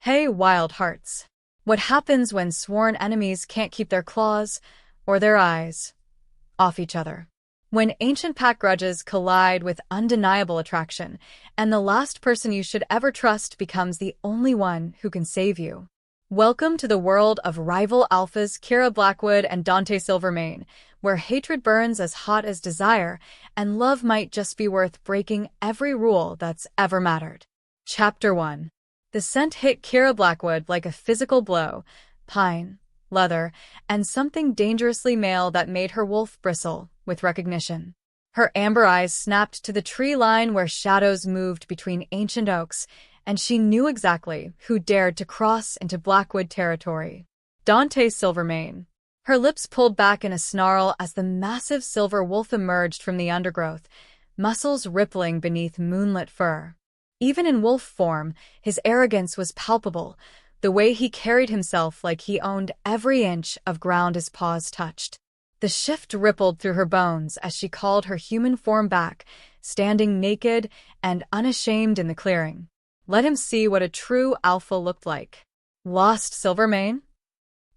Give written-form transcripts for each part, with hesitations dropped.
Hey, wild hearts. What happens when sworn enemies can't keep their claws, or their eyes, off each other? When ancient pack grudges collide with undeniable attraction, and the last person you should ever trust becomes the only one who can save you. Welcome to the world of rival alphas Kira Blackwood and Dante Silvermane, where hatred burns as hot as desire, and love might just be worth breaking every rule that's ever mattered. Chapter 1. The scent hit Kira Blackwood like a physical blow: pine, leather, and something dangerously male that made her wolf bristle with recognition. Her amber eyes snapped to the tree line where shadows moved between ancient oaks, and she knew exactly who dared to cross into Blackwood territory. Dante Silvermane. Her lips pulled back in a snarl as the massive silver wolf emerged from the undergrowth, muscles rippling beneath moonlit fur. Even in wolf form, his arrogance was palpable, the way he carried himself like he owned every inch of ground his paws touched. The shift rippled through her bones as she called her human form back, standing naked and unashamed in the clearing. Let him see what a true alpha looked like. Lost, Silvermane?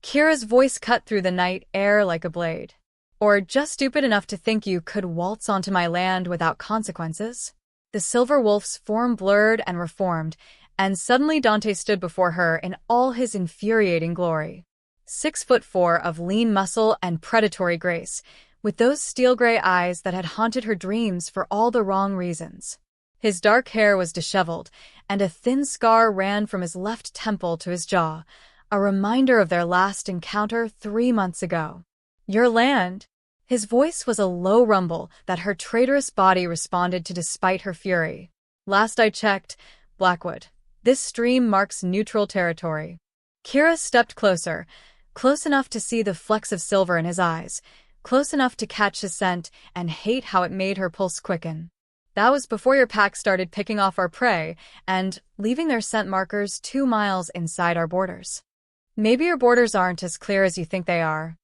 Kira's voice cut through the night air like a blade. Or just stupid enough to think you could waltz onto my land without consequences? The silver wolf's form blurred and reformed, and suddenly Dante stood before her in all his infuriating glory. 6'4" of lean muscle and predatory grace, with those steel-gray eyes that had haunted her dreams for all the wrong reasons. His dark hair was disheveled, and a thin scar ran from his left temple to his jaw, a reminder of their last encounter 3 months ago. Your land? His voice was a low rumble that her traitorous body responded to despite her fury. Last I checked, Blackwood, this stream marks neutral territory. Kira stepped closer, close enough to see the flecks of silver in his eyes, close enough to catch his scent and hate how it made her pulse quicken. That was before your pack started picking off our prey and leaving their scent markers 2 miles inside our borders. Maybe your borders aren't as clear as you think they are.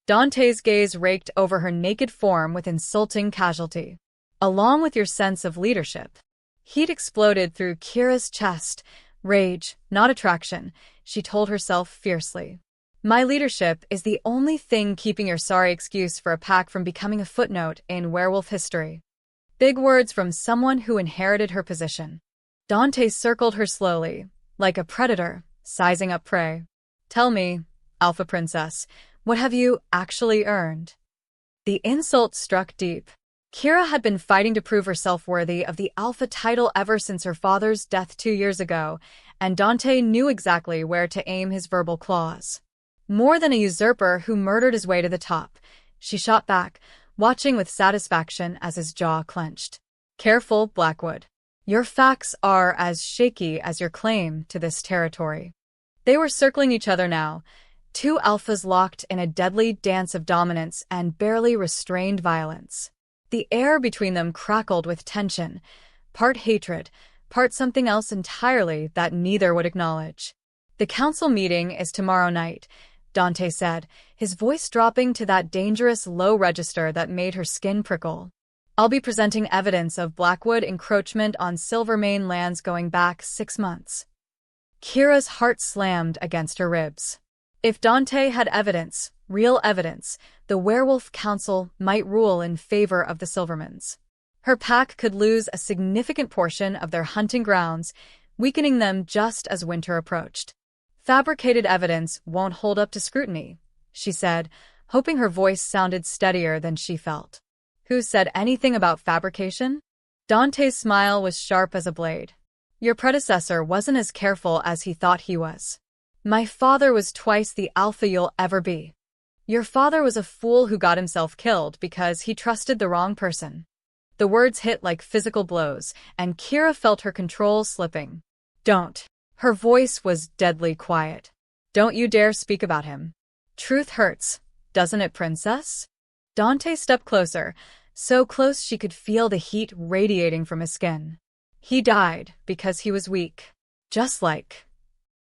Dante's gaze raked over her naked form with insulting casualty. Along with your sense of leadership. Heat exploded through Kira's chest. Rage, not attraction, she told herself fiercely. My leadership is the only thing keeping your sorry excuse for a pack from becoming a footnote in werewolf history. Big words from someone who inherited her position. Dante circled her slowly, like a predator, sizing up prey. Tell me, Alpha Princess, what have you actually earned? The insult struck deep. Kira had been fighting to prove herself worthy of the Alpha title ever since her father's death 2 years ago, and Dante knew exactly where to aim his verbal claws. More than a usurper who murdered his way to the top, she shot back, watching with satisfaction as his jaw clenched. Careful, Blackwood. Your facts are as shaky as your claim to this territory. They were circling each other now, 2 alphas locked in a deadly dance of dominance and barely restrained violence. The air between them crackled with tension, part hatred, part something else entirely that neither would acknowledge. The council meeting is tomorrow night, Dante said, his voice dropping to that dangerous low register that made her skin prickle. I'll be presenting evidence of Blackwood encroachment on Silvermane lands going back 6 months. Kira's heart slammed against her ribs. If Dante had evidence, real evidence, the Werewolf Council might rule in favor of the Silvermans. Her pack could lose a significant portion of their hunting grounds, weakening them just as winter approached. Fabricated evidence won't hold up to scrutiny, she said, hoping her voice sounded steadier than she felt. Who said anything about fabrication? Dante's smile was sharp as a blade. Your predecessor wasn't as careful as he thought he was. My father was twice the alpha you'll ever be. Your father was a fool who got himself killed because he trusted the wrong person. The words hit like physical blows, and Kira felt her control slipping. Don't. Her voice was deadly quiet. Don't you dare speak about him. Truth hurts, doesn't it, princess? Dante stepped closer, so close she could feel the heat radiating from his skin. He died because he was weak. Just like...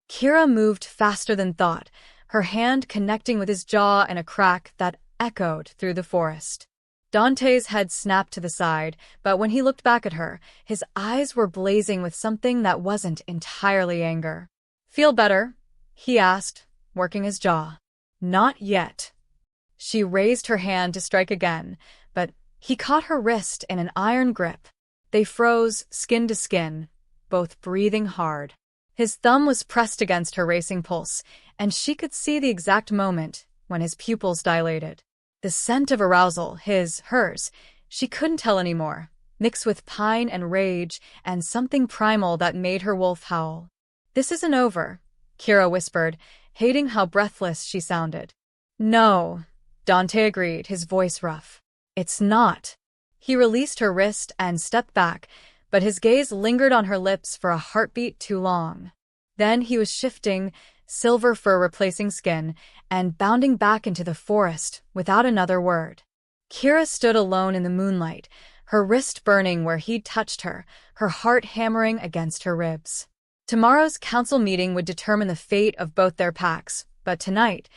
Kira moved faster than thought, her hand connecting with his jaw in a crack that echoed through the forest. Dante's head snapped to the side, but when he looked back at her, his eyes were blazing with something that wasn't entirely anger. "Feel better?" he asked, working his jaw. "Not yet." She raised her hand to strike again, but he caught her wrist in an iron grip. They froze, skin to skin, both breathing hard. His thumb was pressed against her racing pulse, and she could see the exact moment when his pupils dilated. The scent of arousal, hers, she couldn't tell anymore, mixed with pine and rage and something primal that made her wolf howl. "This isn't over," Kira whispered, hating how breathless she sounded. "No," Dante agreed, his voice rough. "It's not." He released her wrist and stepped back, but his gaze lingered on her lips for a heartbeat too long. Then he was shifting, silver fur replacing skin, and bounding back into the forest without another word. Kira stood alone in the moonlight, her wrist burning where he'd touched her, her heart hammering against her ribs. Tomorrow's council meeting would determine the fate of both their packs, but tonight,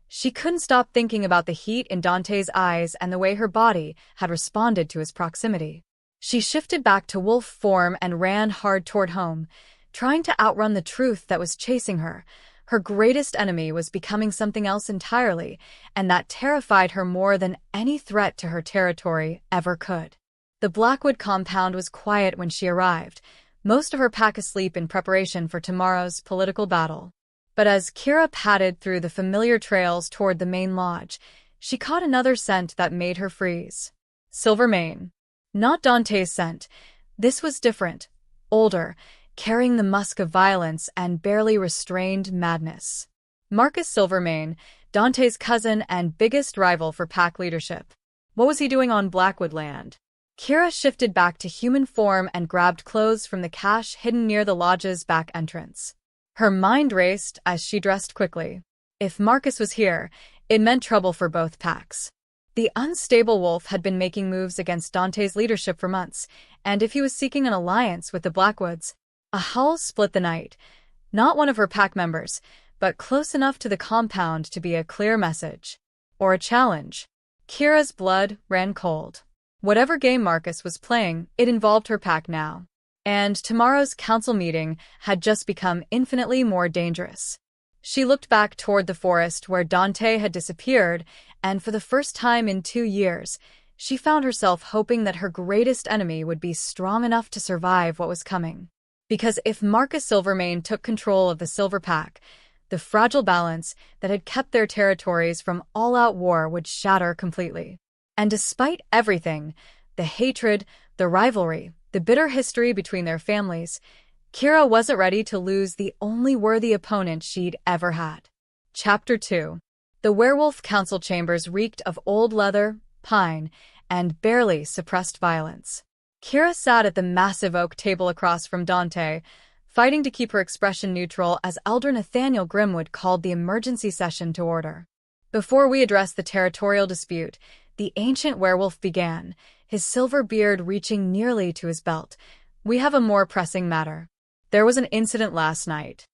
she couldn't stop thinking about the heat in Dante's eyes and the way her body had responded to his proximity. She shifted back to wolf form and ran hard toward home, trying to outrun the truth that was chasing her. Her greatest enemy was becoming something else entirely, and that terrified her more than any threat to her territory ever could. The Blackwood compound was quiet when she arrived, most of her pack asleep in preparation for tomorrow's political battle. But as Kira padded through the familiar trails toward the main lodge, she caught another scent that made her freeze. Silvermane. Not Dante's scent. This was different, older, carrying the musk of violence and barely restrained madness. Marcus Silvermane, Dante's cousin and biggest rival for pack leadership. What was he doing on Blackwood land? Kira shifted back to human form and grabbed clothes from the cache hidden near the lodge's back entrance. Her mind raced as she dressed quickly. If Marcus was here, it meant trouble for both packs. The unstable wolf had been making moves against Dante's leadership for months, and if he was seeking an alliance with the Blackwoods, a howl split the night. Not one of her pack members, but close enough to the compound to be a clear message. Or a challenge. Kira's blood ran cold. Whatever game Marcus was playing, it involved her pack now. And tomorrow's council meeting had just become infinitely more dangerous. She looked back toward the forest where Dante had disappeared, and for the first time in 2 years, she found herself hoping that her greatest enemy would be strong enough to survive what was coming. Because if Marcus Silvermane took control of the Silver Pack, the fragile balance that had kept their territories from all-out war would shatter completely. And despite everything, the hatred, the rivalry, the bitter history between their families, Kira wasn't ready to lose the only worthy opponent she'd ever had. Chapter 2. The Werewolf Council chambers reeked of old leather, pine, and barely suppressed violence. Kira sat at the massive oak table across from Dante, fighting to keep her expression neutral as Elder Nathaniel Grimwood called the emergency session to order. "Before we address the territorial dispute," the ancient werewolf began, his silver beard reaching nearly to his belt, "we have a more pressing matter. There was an incident last night."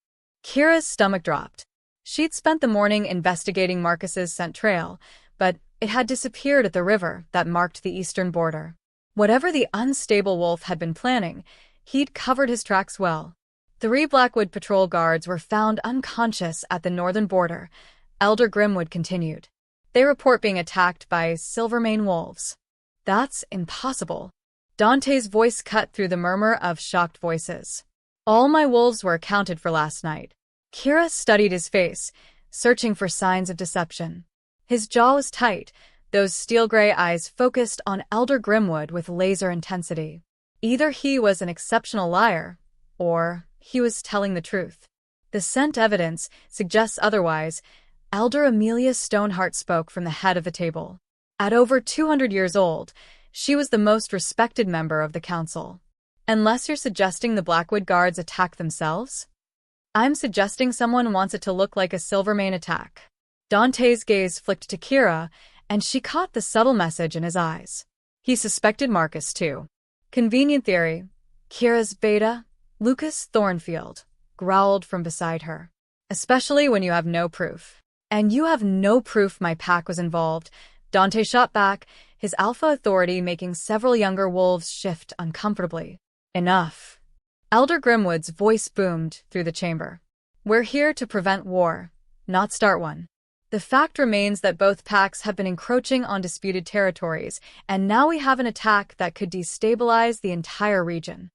Kira's stomach dropped. She'd spent the morning investigating Marcus's scent trail, but it had disappeared at the river that marked the eastern border. Whatever the unstable wolf had been planning, he'd covered his tracks well. 3 Blackwood patrol guards were found unconscious at the northern border, Elder Grimwood continued. "They report being attacked by Silvermane wolves." "That's impossible." Dante's voice cut through the murmur of shocked voices. "All my wolves were accounted for last night." Kira studied his face, searching for signs of deception. His jaw was tight, those steel-gray eyes focused on Elder Grimwood with laser intensity. Either he was an exceptional liar, or he was telling the truth. The scent evidence suggests otherwise. Elder Amelia Stoneheart spoke from the head of the table. At over 200 years old, she was the most respected member of the council. "Unless you're suggesting the Blackwood guards attack themselves?" "I'm suggesting someone wants it to look like a Silvermane attack." Dante's gaze flicked to Kira, and she caught the subtle message in his eyes. He suspected Marcus, too. "Convenient theory." Kira's beta, Lucas Thornfield, growled from beside her. "Especially when you have no proof." "And you have no proof my pack was involved." Dante shot back, his alpha authority making several younger wolves shift uncomfortably. "Enough." Elder Grimwood's voice boomed through the chamber. We're here to prevent war, not start one. The fact remains that both packs have been encroaching on disputed territories, and now we have an attack that could destabilize the entire region.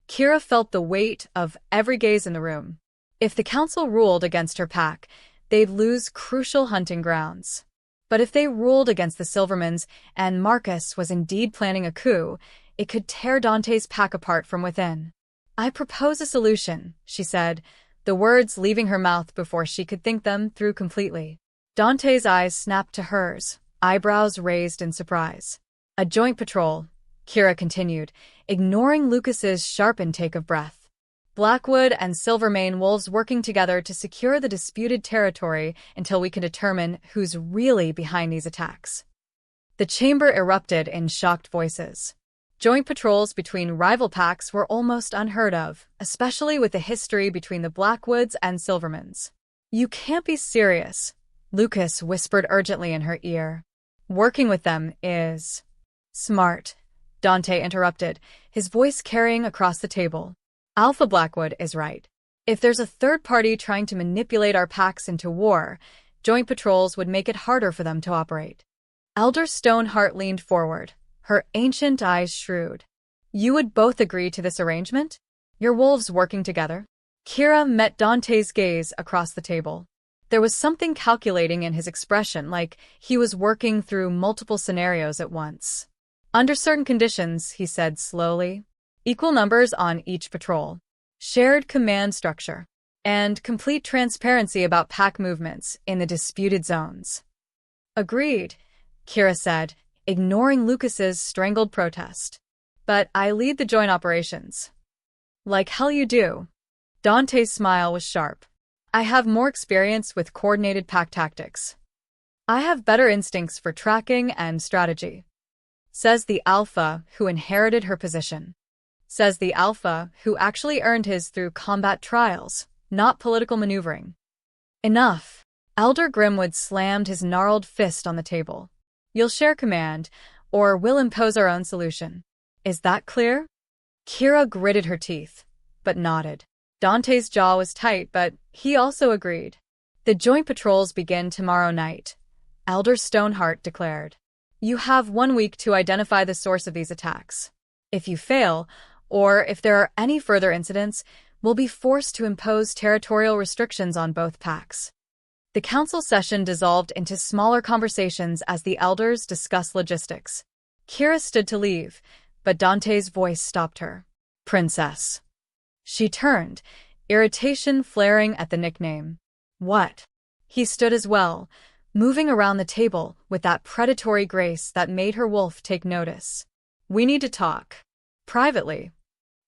Kira felt the weight of every gaze in the room. If the council ruled against her pack, they'd lose crucial hunting grounds. But if they ruled against the Silvermoons and Marcus was indeed planning a coup, it could tear Dante's pack apart from within. "I propose a solution," she said, the words leaving her mouth before she could think them through completely. Dante's eyes snapped to hers, eyebrows raised in surprise. "A joint patrol," Kira continued, ignoring Lucas's sharp intake of breath. "Blackwood and Silvermane wolves working together to secure the disputed territory until we can determine who's really behind these attacks." The chamber erupted in shocked voices. Joint patrols between rival packs were almost unheard of, especially with the history between the Blackwoods and Silvermoons. "You can't be serious," Lucas whispered urgently in her ear. "Working with them is smart," Dante interrupted, his voice carrying across the table. "Alpha Blackwood is right. If there's a third party trying to manipulate our packs into war, joint patrols would make it harder for them to operate." Elder Stoneheart leaned forward, her ancient eyes shrewd. "You would both agree to this arrangement? Your wolves working together?" Kira met Dante's gaze across the table. There was something calculating in his expression, like he was working through multiple scenarios at once. "Under certain conditions," he said slowly. "Equal numbers on each patrol. Shared command structure. And complete transparency about pack movements in the disputed zones." "Agreed," Kira said, ignoring Lucas's strangled protest. "But I lead the joint operations." "Like hell you do." Dante's smile was sharp. "I have more experience with coordinated pack tactics. I have better instincts for tracking and strategy." Says the Alpha who inherited her position. Says the Alpha who actually earned his through combat trials, not political maneuvering. "Enough." Elder Grimwood slammed his gnarled fist on the table. "You'll share command, or we'll impose our own solution. Is that clear?" Kira gritted her teeth, but nodded. Dante's jaw was tight, but he also agreed. "The joint patrols begin tomorrow night," Elder Stoneheart declared. "You have 1 week to identify the source of these attacks. If you fail, or if there are any further incidents, we'll be forced to impose territorial restrictions on both packs." The council session dissolved into smaller conversations as the elders discussed logistics. Kira stood to leave, but Dante's voice stopped her. "Princess." She turned, irritation flaring at the nickname. "What?" He stood as well, moving around the table with that predatory grace that made her wolf take notice. "We need to talk. Privately.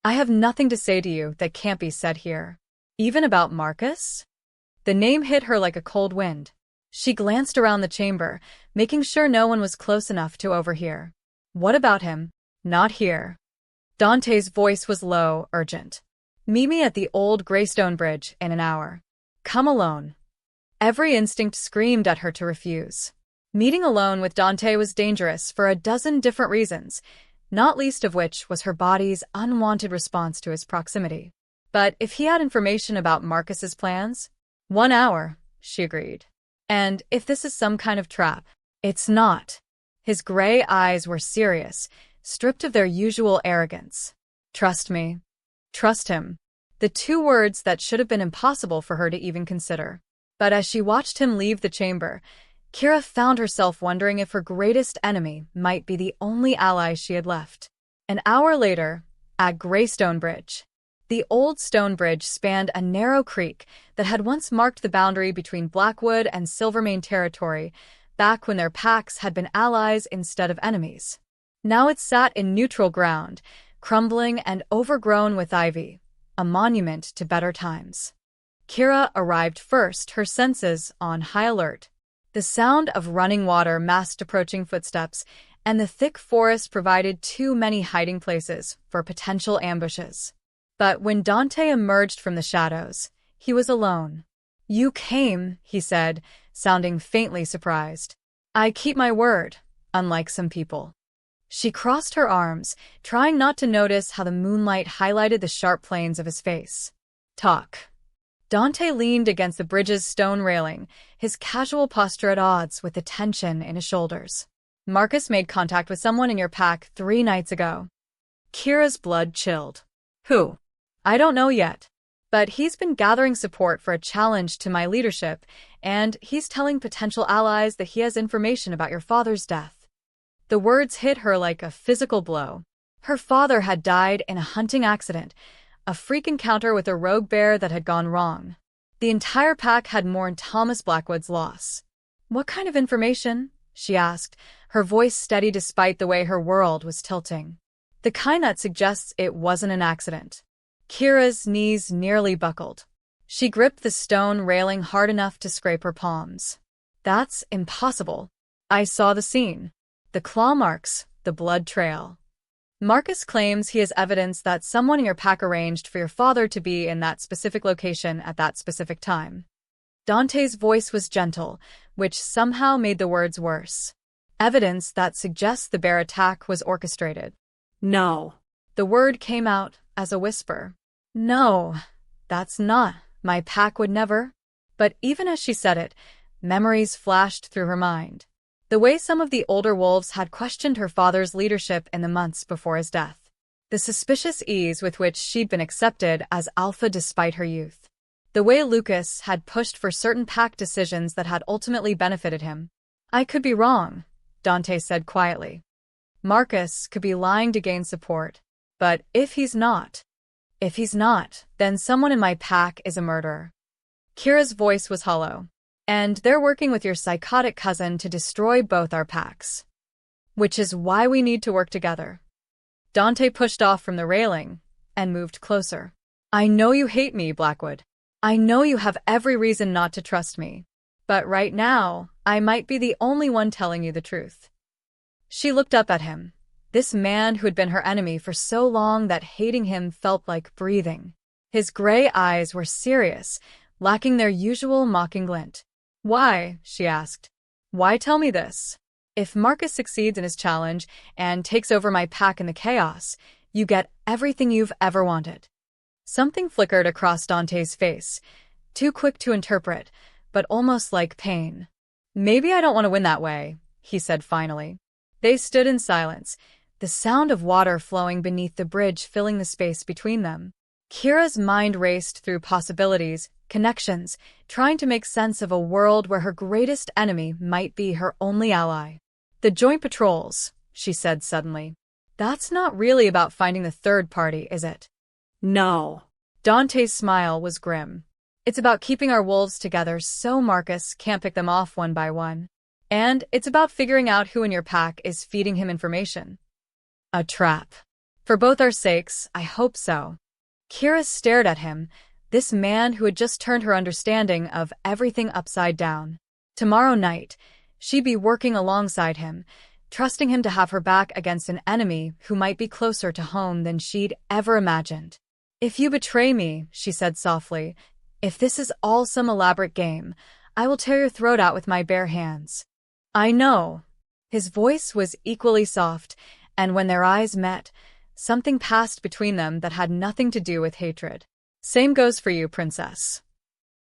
I have nothing to say to you that can't be said here." "Even about Marcus?" The name hit her like a cold wind. She glanced around the chamber, making sure no one was close enough to overhear. "What about him?" "Not here." Dante's voice was low, urgent. "Meet me at the old Greystone Bridge in an hour. Come alone." Every instinct screamed at her to refuse. Meeting alone with Dante was dangerous for a dozen different reasons, not least of which was her body's unwanted response to his proximity. But if he had information about Marcus's plans? 1 hour, she agreed. And if this is some kind of trap, it's not. His gray eyes were serious, stripped of their usual arrogance. "Trust me." Trust him. The 2 words that should have been impossible for her to even consider. But as she watched him leave the chamber, Kira found herself wondering if her greatest enemy might be the only ally she had left. An hour later, at Greystone Bridge. The old stone bridge spanned a narrow creek that had once marked the boundary between Blackwood and Silvermane territory, back when their packs had been allies instead of enemies. Now it sat in neutral ground, crumbling and overgrown with ivy, a monument to better times. Kira arrived first, her senses on high alert. The sound of running water masked approaching footsteps, and the thick forest provided too many hiding places for potential ambushes. But when Dante emerged from the shadows, he was alone. "You came," he said, sounding faintly surprised. "I keep my word, unlike some people." She crossed her arms, trying not to notice how the moonlight highlighted the sharp planes of his face. Talk. Dante leaned against the bridge's stone railing, his casual posture at odds with the tension in his shoulders. Marcus made contact with someone in your pack 3 nights ago. Kira's blood chilled. Who? I don't know yet. But he's been gathering support for a challenge to my leadership, and he's telling potential allies that he has information about your father's death. The words hit her like a physical blow. Her father had died in a hunting accident, a freak encounter with a rogue bear that had gone wrong. The entire pack had mourned Thomas Blackwood's loss. What kind of information? She asked, her voice steady despite the way her world was tilting. The kind that suggests it wasn't an accident. Kira's knees nearly buckled. She gripped the stone railing hard enough to scrape her palms. That's impossible. I saw the scene. The claw marks, the blood trail. Marcus claims he has evidence that someone in your pack arranged for your father to be in that specific location at that specific time. Dante's voice was gentle, which somehow made the words worse. Evidence that suggests the bear attack was orchestrated. No. The word came out as a whisper. No, that's not. My pack would never. But even as she said it, memories flashed through her mind. The way some of the older wolves had questioned her father's leadership in the months before his death. The suspicious ease with which she'd been accepted as alpha despite her youth. The way Lucas had pushed for certain pack decisions that had ultimately benefited him. I could be wrong, Dante said quietly. Marcus could be lying to gain support. But if he's not, then someone in my pack is a murderer. Kira's voice was hollow. And they're working with your psychotic cousin to destroy both our packs. Which is why we need to work together. Dante pushed off from the railing and moved closer. I know you hate me, Blackwood. I know you have every reason not to trust me. But right now, I might be the only one telling you the truth. She looked up at him. This man who had been her enemy for so long that hating him felt like breathing. His gray eyes were serious, lacking their usual mocking glint. Why? She asked. Why tell me this? If Marcus succeeds in his challenge and takes over my pack in the chaos, you get everything you've ever wanted. Something flickered across Dante's face, too quick to interpret, but almost like pain. Maybe I don't want to win that way, he said finally. They stood in silence, the sound of water flowing beneath the bridge filling the space between them. Kira's mind raced through possibilities, connections, trying to make sense of a world where her greatest enemy might be her only ally. The joint patrols, she said suddenly. That's not really about finding the third party, is it? No. Dante's smile was grim. It's about keeping our wolves together so Marcus can't pick them off one by one. And it's about figuring out who in your pack is feeding him information. A trap. For both our sakes, I hope so. Kira stared at him, this man who had just turned her understanding of everything upside down. Tomorrow night, she'd be working alongside him, trusting him to have her back against an enemy who might be closer to home than she'd ever imagined. If you betray me, she said softly, if this is all some elaborate game, I will tear your throat out with my bare hands. I know. His voice was equally soft, and when their eyes met, something passed between them that had nothing to do with hatred. Same goes for you, princess.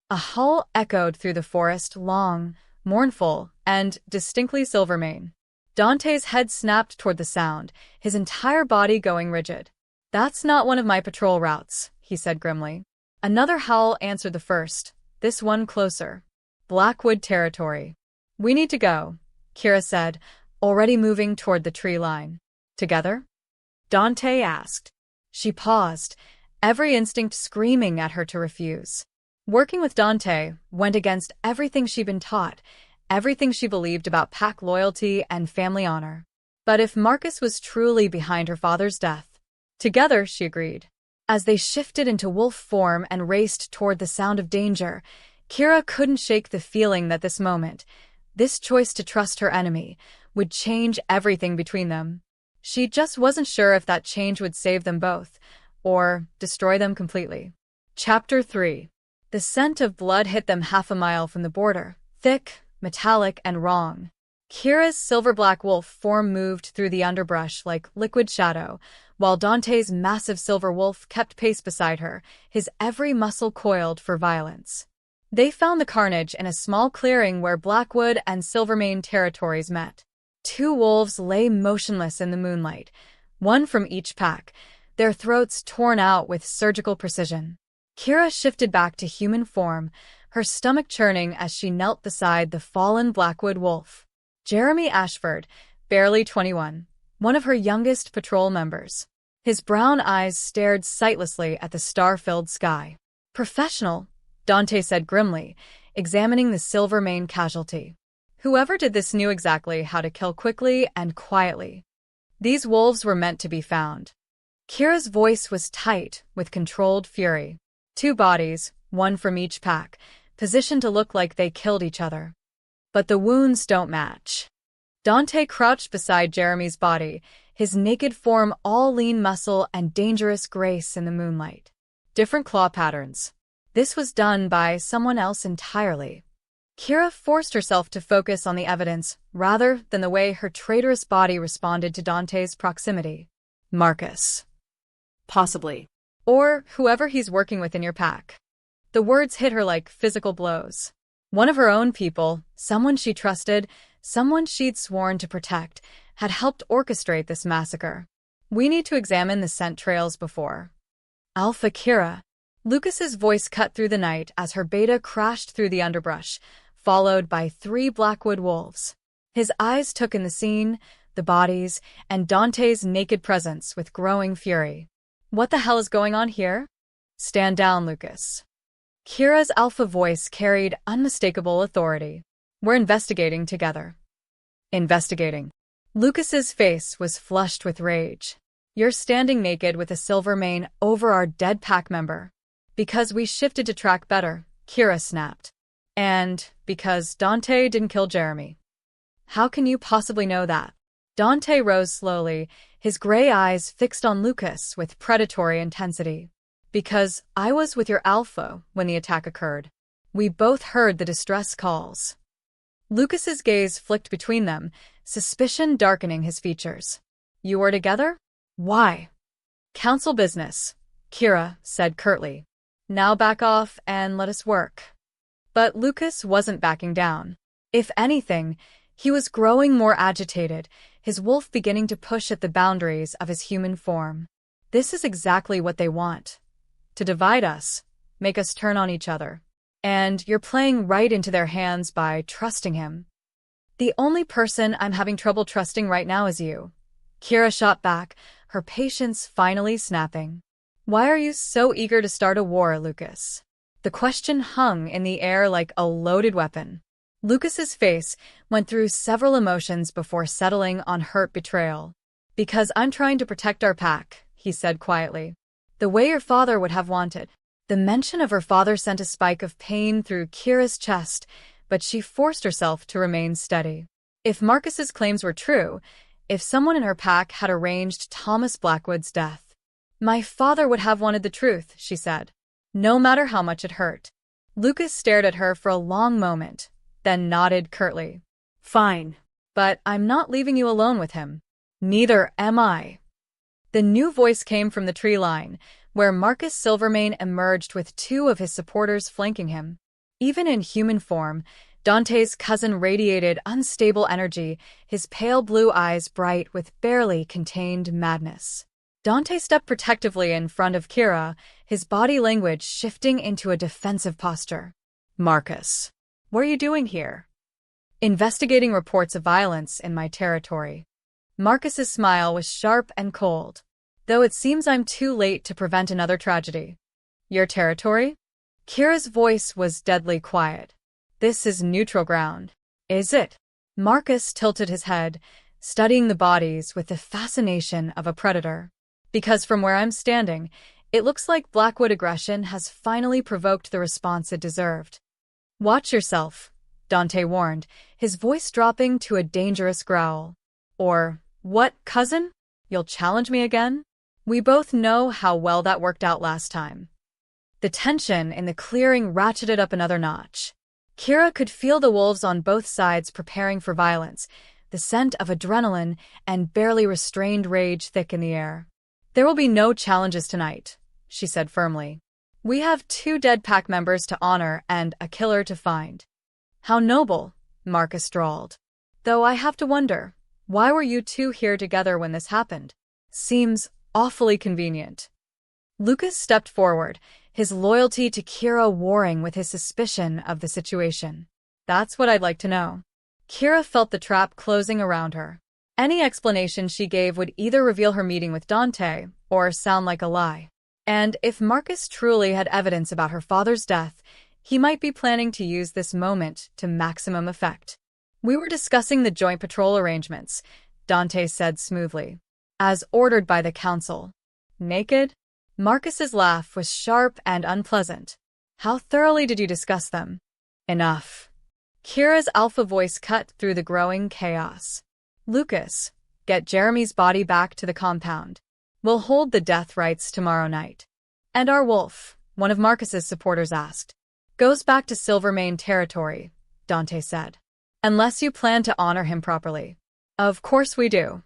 A howl echoed through the forest, long, mournful, and distinctly Silvermoon. Dante's head snapped toward the sound, his entire body going rigid. That's not one of my patrol routes, he said grimly. Another howl answered the first, this one closer. Blackwood territory. We need to go, Kira said, already moving toward the tree line. Together? Dante asked. She paused, every instinct screaming at her to refuse. Working with Dante went against everything she'd been taught, everything she believed about pack loyalty and family honor. But if Marcus was truly behind her father's death, together, she agreed. As they shifted into wolf form and raced toward the sound of danger, Kira couldn't shake the feeling that this moment, this choice to trust her enemy, would change everything between them. She just wasn't sure if that change would save them both, or destroy them completely. Chapter 3. The scent of blood hit them half a mile from the border, thick, metallic, and wrong. Kira's silver-black wolf form moved through the underbrush like liquid shadow, while Dante's massive silver wolf kept pace beside her, his every muscle coiled for violence. They found the carnage in a small clearing where Blackwood and Silvermane territories met. Two wolves lay motionless in the moonlight, one from each pack, their throats torn out with surgical precision. Kira shifted back to human form, her stomach churning as she knelt beside the fallen Blackwood wolf. Jeremy Ashford, barely 21, one of her youngest patrol members. His brown eyes stared sightlessly at the star-filled sky. "Professional," Dante said grimly, examining the Silvermane casualty. Whoever did this knew exactly how to kill quickly and quietly. These wolves were meant to be found. Kira's voice was tight, with controlled fury. Two bodies, one from each pack, positioned to look like they killed each other. But the wounds don't match. Dante crouched beside Jeremy's body, his naked form all lean muscle and dangerous grace in the moonlight. Different claw patterns. This was done by someone else entirely. Kira forced herself to focus on the evidence rather than the way her traitorous body responded to Dante's proximity. Marcus. Possibly. Or whoever he's working with in your pack. The words hit her like physical blows. One of her own people, someone she trusted, someone she'd sworn to protect, had helped orchestrate this massacre. We need to examine the scent trails before. Alpha Kira. Lucas's voice cut through the night as her beta crashed through the underbrush, followed by 3 Blackwood wolves. His eyes took in the scene, the bodies, and Dante's naked presence with growing fury. What the hell is going on here? Stand down, Lucas. Kira's alpha voice carried unmistakable authority. We're investigating together. Investigating. Lucas's face was flushed with rage. You're standing naked with a Silvermane over our dead pack member. Because we shifted to track better, Kira snapped. And because Dante didn't kill Jeremy. How can you possibly know that? Dante rose slowly, his gray eyes fixed on Lucas with predatory intensity. Because I was with your alpha when the attack occurred. We both heard the distress calls. Lucas's gaze flicked between them, suspicion darkening his features. You were together? Why? Council business, Kira said curtly. Now back off and let us work. But Lucas wasn't backing down. If anything, he was growing more agitated, his wolf beginning to push at the boundaries of his human form. This is exactly what they want. To divide us, make us turn on each other. And you're playing right into their hands by trusting him. The only person I'm having trouble trusting right now is you. Kira shot back, her patience finally snapping. Why are you so eager to start a war, Lucas? The question hung in the air like a loaded weapon. Lucas's face went through several emotions before settling on hurt betrayal. Because I'm trying to protect our pack, he said quietly. The way your father would have wanted. The mention of her father sent a spike of pain through Kira's chest, but she forced herself to remain steady. If Marcus's claims were true, if someone in her pack had arranged Thomas Blackwood's death, my father would have wanted the truth, she said. No matter how much it hurt. Lucas stared at her for a long moment, then nodded curtly. Fine. But I'm not leaving you alone with him. Neither am I. The new voice came from the tree line, where Marcus Silvermane emerged with 2 of his supporters flanking him. Even in human form, Dante's cousin radiated unstable energy, his pale blue eyes bright with barely contained madness. Dante stepped protectively in front of Kira, his body language shifting into a defensive posture. Marcus, what are you doing here? Investigating reports of violence in my territory. Marcus's smile was sharp and cold. Though it seems I'm too late to prevent another tragedy. Your territory? Kira's voice was deadly quiet. This is neutral ground. Is it? Marcus tilted his head, studying the bodies with the fascination of a predator. Because from where I'm standing, it looks like Blackwood aggression has finally provoked the response it deserved. Watch yourself, Dante warned, his voice dropping to a dangerous growl. Or, what, cousin? You'll challenge me again? We both know how well that worked out last time. The tension in the clearing ratcheted up another notch. Kira could feel the wolves on both sides preparing for violence, the scent of adrenaline and barely restrained rage thick in the air. "There will be no challenges tonight," she said firmly. "We have 2 dead pack members to honor and a killer to find." "How noble," Marcus drawled. "Though I have to wonder, why were you 2 here together when this happened? Seems awfully convenient." Lucas stepped forward, his loyalty to Kira warring with his suspicion of the situation. "That's what I'd like to know." Kira felt the trap closing around her. Any explanation she gave would either reveal her meeting with Dante or sound like a lie. And if Marcus truly had evidence about her father's death, he might be planning to use this moment to maximum effect. "We were discussing the joint patrol arrangements," Dante said smoothly. "As ordered by the council." "Naked?" Marcus's laugh was sharp and unpleasant. "How thoroughly did you discuss them?" "Enough." Kira's alpha voice cut through the growing chaos. "Lucas, get Jeremy's body back to the compound. We'll hold the death rites tomorrow night." "And our wolf?" one of Marcus's supporters asked. "Goes back to Silvermoon territory," Dante said. "Unless you plan to honor him properly." "Of course we do."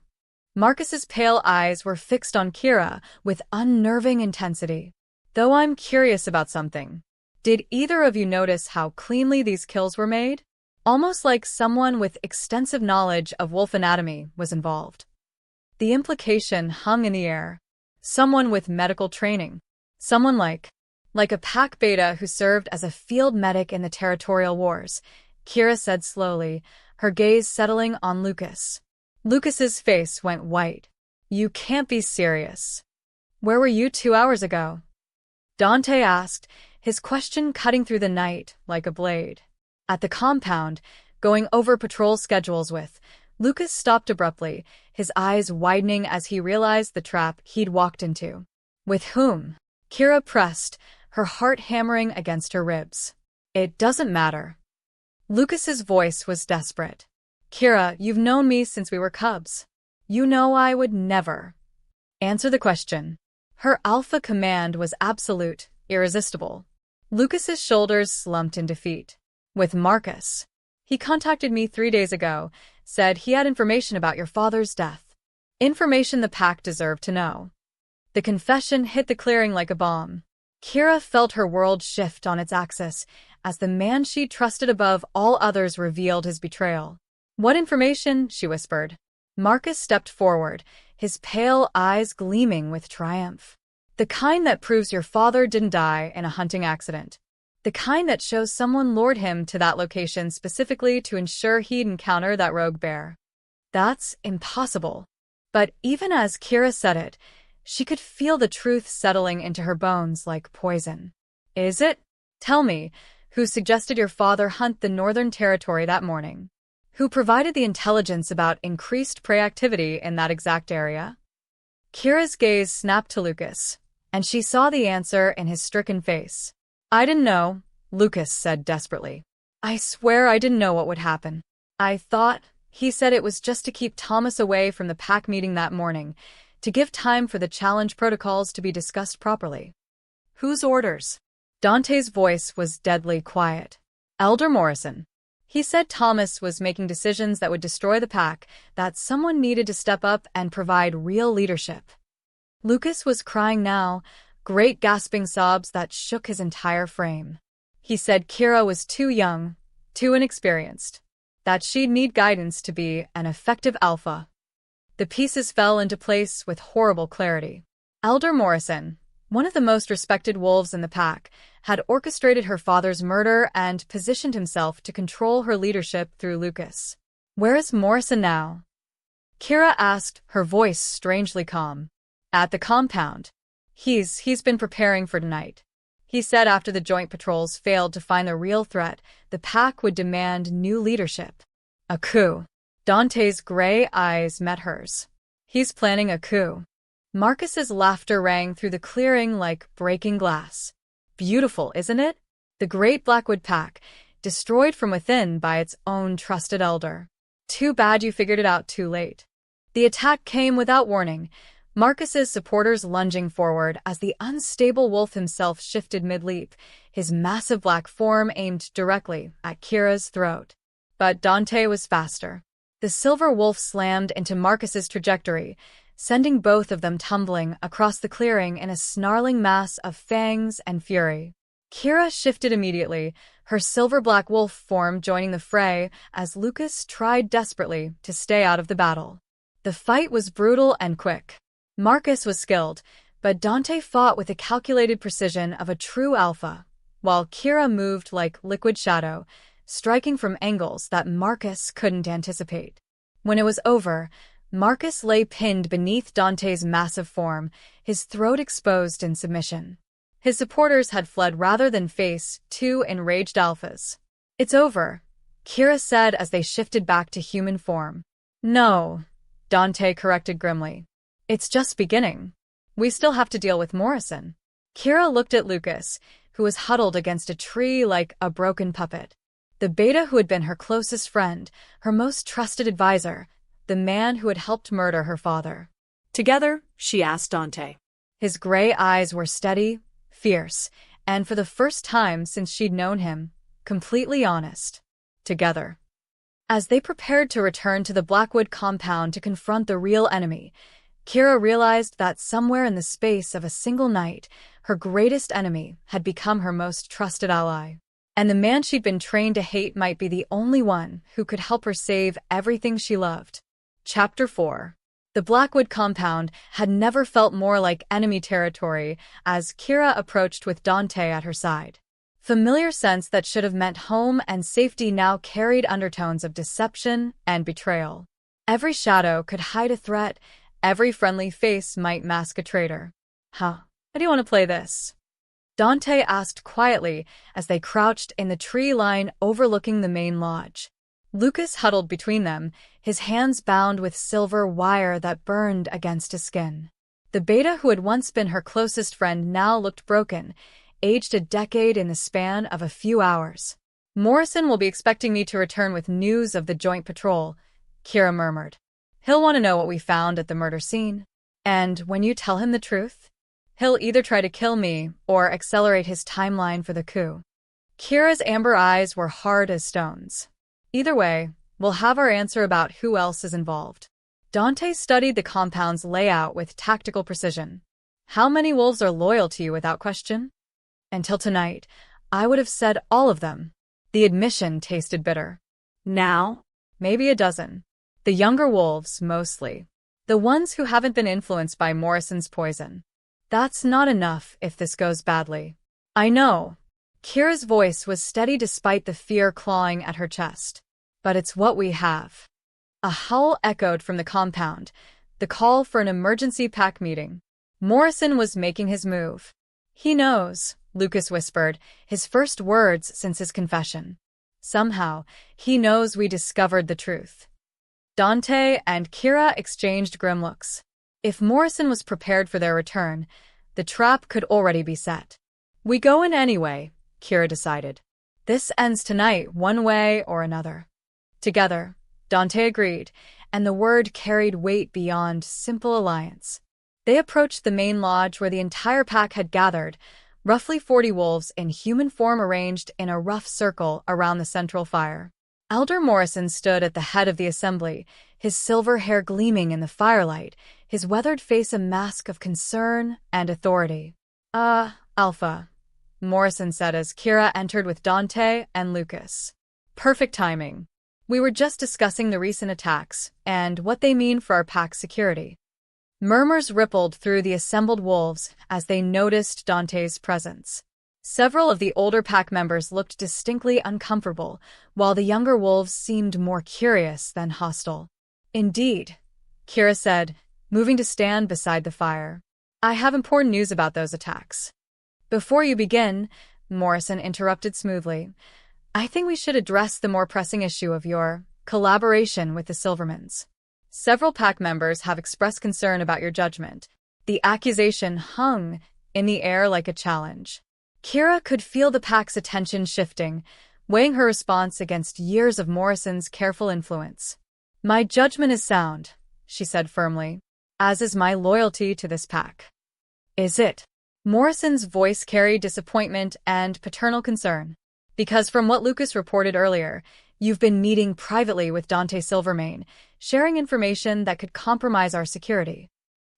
Marcus's pale eyes were fixed on Kira with unnerving intensity. "Though I'm curious about something. Did either of you notice how cleanly these kills were made? Almost like someone with extensive knowledge of wolf anatomy was involved." The implication hung in the air. Someone with medical training. Someone like a pack beta who served as a field medic in the territorial wars, Kira said slowly, her gaze settling on Lucas. Lucas's face went white. "You can't be serious." "Where were you 2 hours ago?" Dante asked, his question cutting through the night like a blade. "At the compound, going over patrol schedules with." Lucas stopped abruptly, his eyes widening as he realized the trap he'd walked into. "With whom?" Kira pressed, her heart hammering against her ribs. "It doesn't matter." Lucas's voice was desperate. "Kira, you've known me since we were cubs. You know I would never." "Answer the question." Her alpha command was absolute, irresistible. Lucas's shoulders slumped in defeat. "With Marcus. He contacted me 3 days ago, said he had information about your father's death. Information the pack deserved to know." The confession hit the clearing like a bomb. Kira felt her world shift on its axis as the man she trusted above all others revealed his betrayal. "What information?" she whispered. Marcus stepped forward, his pale eyes gleaming with triumph. "The kind that proves your father didn't die in a hunting accident. The kind that shows someone lured him to that location specifically to ensure he'd encounter that rogue bear." "That's impossible." But even as Kira said it, she could feel the truth settling into her bones like poison. "Is it? Tell me, who suggested your father hunt the Northern Territory that morning? Who provided the intelligence about increased prey activity in that exact area?" Kira's gaze snapped to Lucas, and she saw the answer in his stricken face. "I didn't know," Lucas said desperately. "I swear I didn't know what would happen. I thought," he said, "it was just to keep Thomas away from the pack meeting that morning, to give time for the challenge protocols to be discussed properly." "Whose orders?" Dante's voice was deadly quiet. "Elder Morrison. He said Thomas was making decisions that would destroy the pack, that someone needed to step up and provide real leadership." Lucas was crying now, great gasping sobs that shook his entire frame. He said Kira was too young, too inexperienced, that she'd need guidance to be an effective alpha. The pieces fell into place with horrible clarity. Elder Morrison, one of the most respected wolves in the pack, had orchestrated her father's murder and positioned himself to control her leadership through Lucas. "Where is Morrison now?" Kira asked, her voice strangely calm. "At the compound. He's been preparing for tonight. He said after the joint patrols failed to find the real threat, the pack would demand new leadership." "A coup." Dante's gray eyes met hers. "He's planning a coup." Marcus's laughter rang through the clearing like breaking glass. "Beautiful, isn't it? The great Blackwood pack, destroyed from within by its own trusted elder. Too bad you figured it out too late." The attack came without warning, Marcus's supporters lunging forward as the unstable wolf himself shifted mid-leap, his massive black form aimed directly at Kira's throat. But Dante was faster. The silver wolf slammed into Marcus's trajectory, sending both of them tumbling across the clearing in a snarling mass of fangs and fury. Kira shifted immediately, her silver-black wolf form joining the fray as Lucas tried desperately to stay out of the battle. The fight was brutal and quick. Marcus was skilled, but Dante fought with the calculated precision of a true alpha, while Kira moved like liquid shadow, striking from angles that Marcus couldn't anticipate. When it was over, Marcus lay pinned beneath Dante's massive form, his throat exposed in submission. His supporters had fled rather than face two enraged alphas. "It's over," Kira said as they shifted back to human form. "No," Dante corrected grimly. "It's just beginning. We still have to deal with Morrison." Kira looked at Lucas, who was huddled against a tree like a broken puppet. The beta who had been her closest friend, her most trusted advisor, the man who had helped murder her father. "Together?" she asked Dante. His gray eyes were steady, fierce, and for the first time since she'd known him, completely honest. Together. As they prepared to return to the Blackwood compound to confront the real enemy, Kira realized that somewhere in the space of a single night, her greatest enemy had become her most trusted ally. And the man she'd been trained to hate might be the only one who could help her save everything she loved. Chapter 4. The Blackwood compound had never felt more like enemy territory as Kira approached with Dante at her side. Familiar scents that should have meant home and safety now carried undertones of deception and betrayal. Every shadow could hide a threat, every friendly face might mask a traitor. "How do you want to play this?" Dante asked quietly as they crouched in the tree line overlooking the main lodge. Lucas huddled between them, his hands bound with silver wire that burned against his skin. The beta who had once been her closest friend now looked broken, aged a decade in the span of a few hours. "Morrison will be expecting me to return with news of the joint patrol," Kira murmured. "He'll want to know what we found at the murder scene. And when you tell him the truth, he'll either try to kill me or accelerate his timeline for the coup." Kira's amber eyes were hard as stones. "Either way, we'll have our answer about who else is involved." Dante studied the compound's layout with tactical precision. "How many wolves are loyal to you without question?" "Until tonight, I would have said all of them." The admission tasted bitter. "Now?" "Maybe a dozen. The younger wolves, mostly. The ones who haven't been influenced by Morrison's poison. That's not enough if this goes badly." "I know." Kira's voice was steady despite the fear clawing at her chest. "But it's what we have." A howl echoed from the compound, the call for an emergency pack meeting. Morrison was making his move. "He knows," Lucas whispered, his first words since his confession. "Somehow, he knows we discovered the truth." Dante and Kira exchanged grim looks. If Morrison was prepared for their return, the trap could already be set. "We go in anyway," Kira decided. "This ends tonight one way or another." "Together," Dante agreed, and the word carried weight beyond simple alliance. They approached the main lodge where the entire pack had gathered, roughly 40 wolves in human form arranged in a rough circle around the central fire. Elder Morrison stood at the head of the assembly, his silver hair gleaming in the firelight, his weathered face a mask of concern and authority. Alpha," Morrison said as Kira entered with Dante and Lucas. "Perfect timing. We were just discussing the recent attacks and what they mean for our pack's security." Murmurs rippled through the assembled wolves as they noticed Dante's presence. Several of the older pack members looked distinctly uncomfortable, while the younger wolves seemed more curious than hostile. "Indeed," Kira said, moving to stand beside the fire. "I have important news about those attacks." "Before you begin," Morrison interrupted smoothly, "I think we should address the more pressing issue of your collaboration with the Silvermoons. Several pack members have expressed concern about your judgment." The accusation hung in the air like a challenge. Kira could feel the pack's attention shifting, weighing her response against years of Morrison's careful influence. "My judgment is sound," she said firmly. as is my loyalty to this pack. Is it? Morrison's voice carried disappointment and paternal concern. Because from what Lucas reported earlier, you've been meeting privately with Dante Silvermane, sharing information that could compromise our security.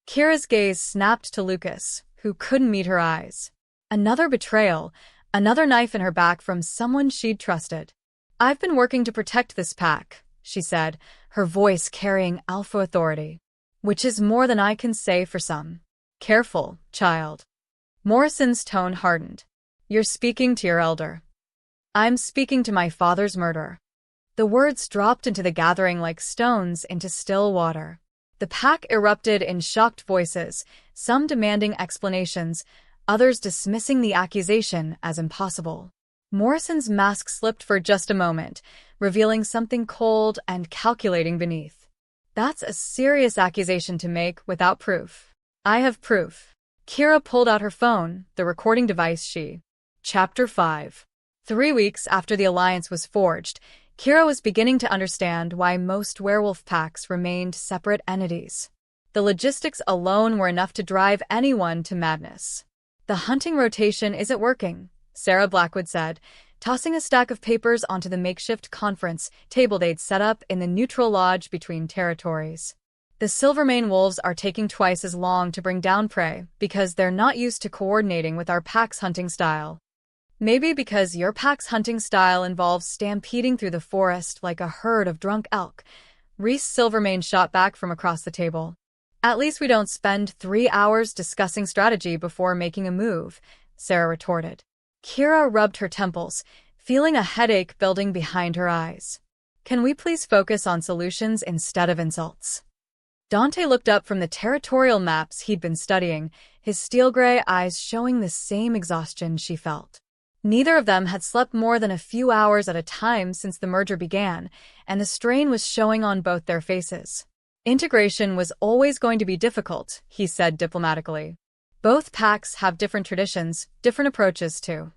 Kira's gaze snapped to Lucas, who couldn't meet her eyes. Another betrayal, another knife in her back from someone she'd trusted. I've been working to protect this pack, she said, her voice carrying alpha authority. Which is more than I can say for some. Careful, child. Morrison's tone hardened. You're speaking to your elder. I'm speaking to my father's murderer. The words dropped into the gathering like stones into still water. The pack erupted in shocked voices, some demanding explanations, others dismissing the accusation as impossible. Morrison's mask slipped for just a moment, revealing something cold and calculating beneath. That's a serious accusation to make without proof. I have proof. Kira pulled out her phone, the recording device she. Chapter 5. 3 weeks after the alliance was forged, Kira was beginning to understand why most werewolf packs remained separate entities. The logistics alone were enough to drive anyone to madness. The hunting rotation isn't working, Sarah Blackwood said, tossing a stack of papers onto the makeshift conference table they'd set up in the neutral lodge between territories. The Silvermane wolves are taking twice as long to bring down prey because they're not used to coordinating with our pack's hunting style. Maybe because your pack's hunting style involves stampeding through the forest like a herd of drunk elk. Reese Silvermane shot back from across the table. At least we don't spend 3 hours discussing strategy before making a move, Sarah retorted. Kira rubbed her temples, feeling a headache building behind her eyes. Can we please focus on solutions instead of insults? Dante looked up from the territorial maps he'd been studying, his steel-gray eyes showing the same exhaustion she felt. Neither of them had slept more than a few hours at a time since the merger began, and the strain was showing on both their faces. Integration was always going to be difficult, he said diplomatically. Both packs have different traditions, different approaches to.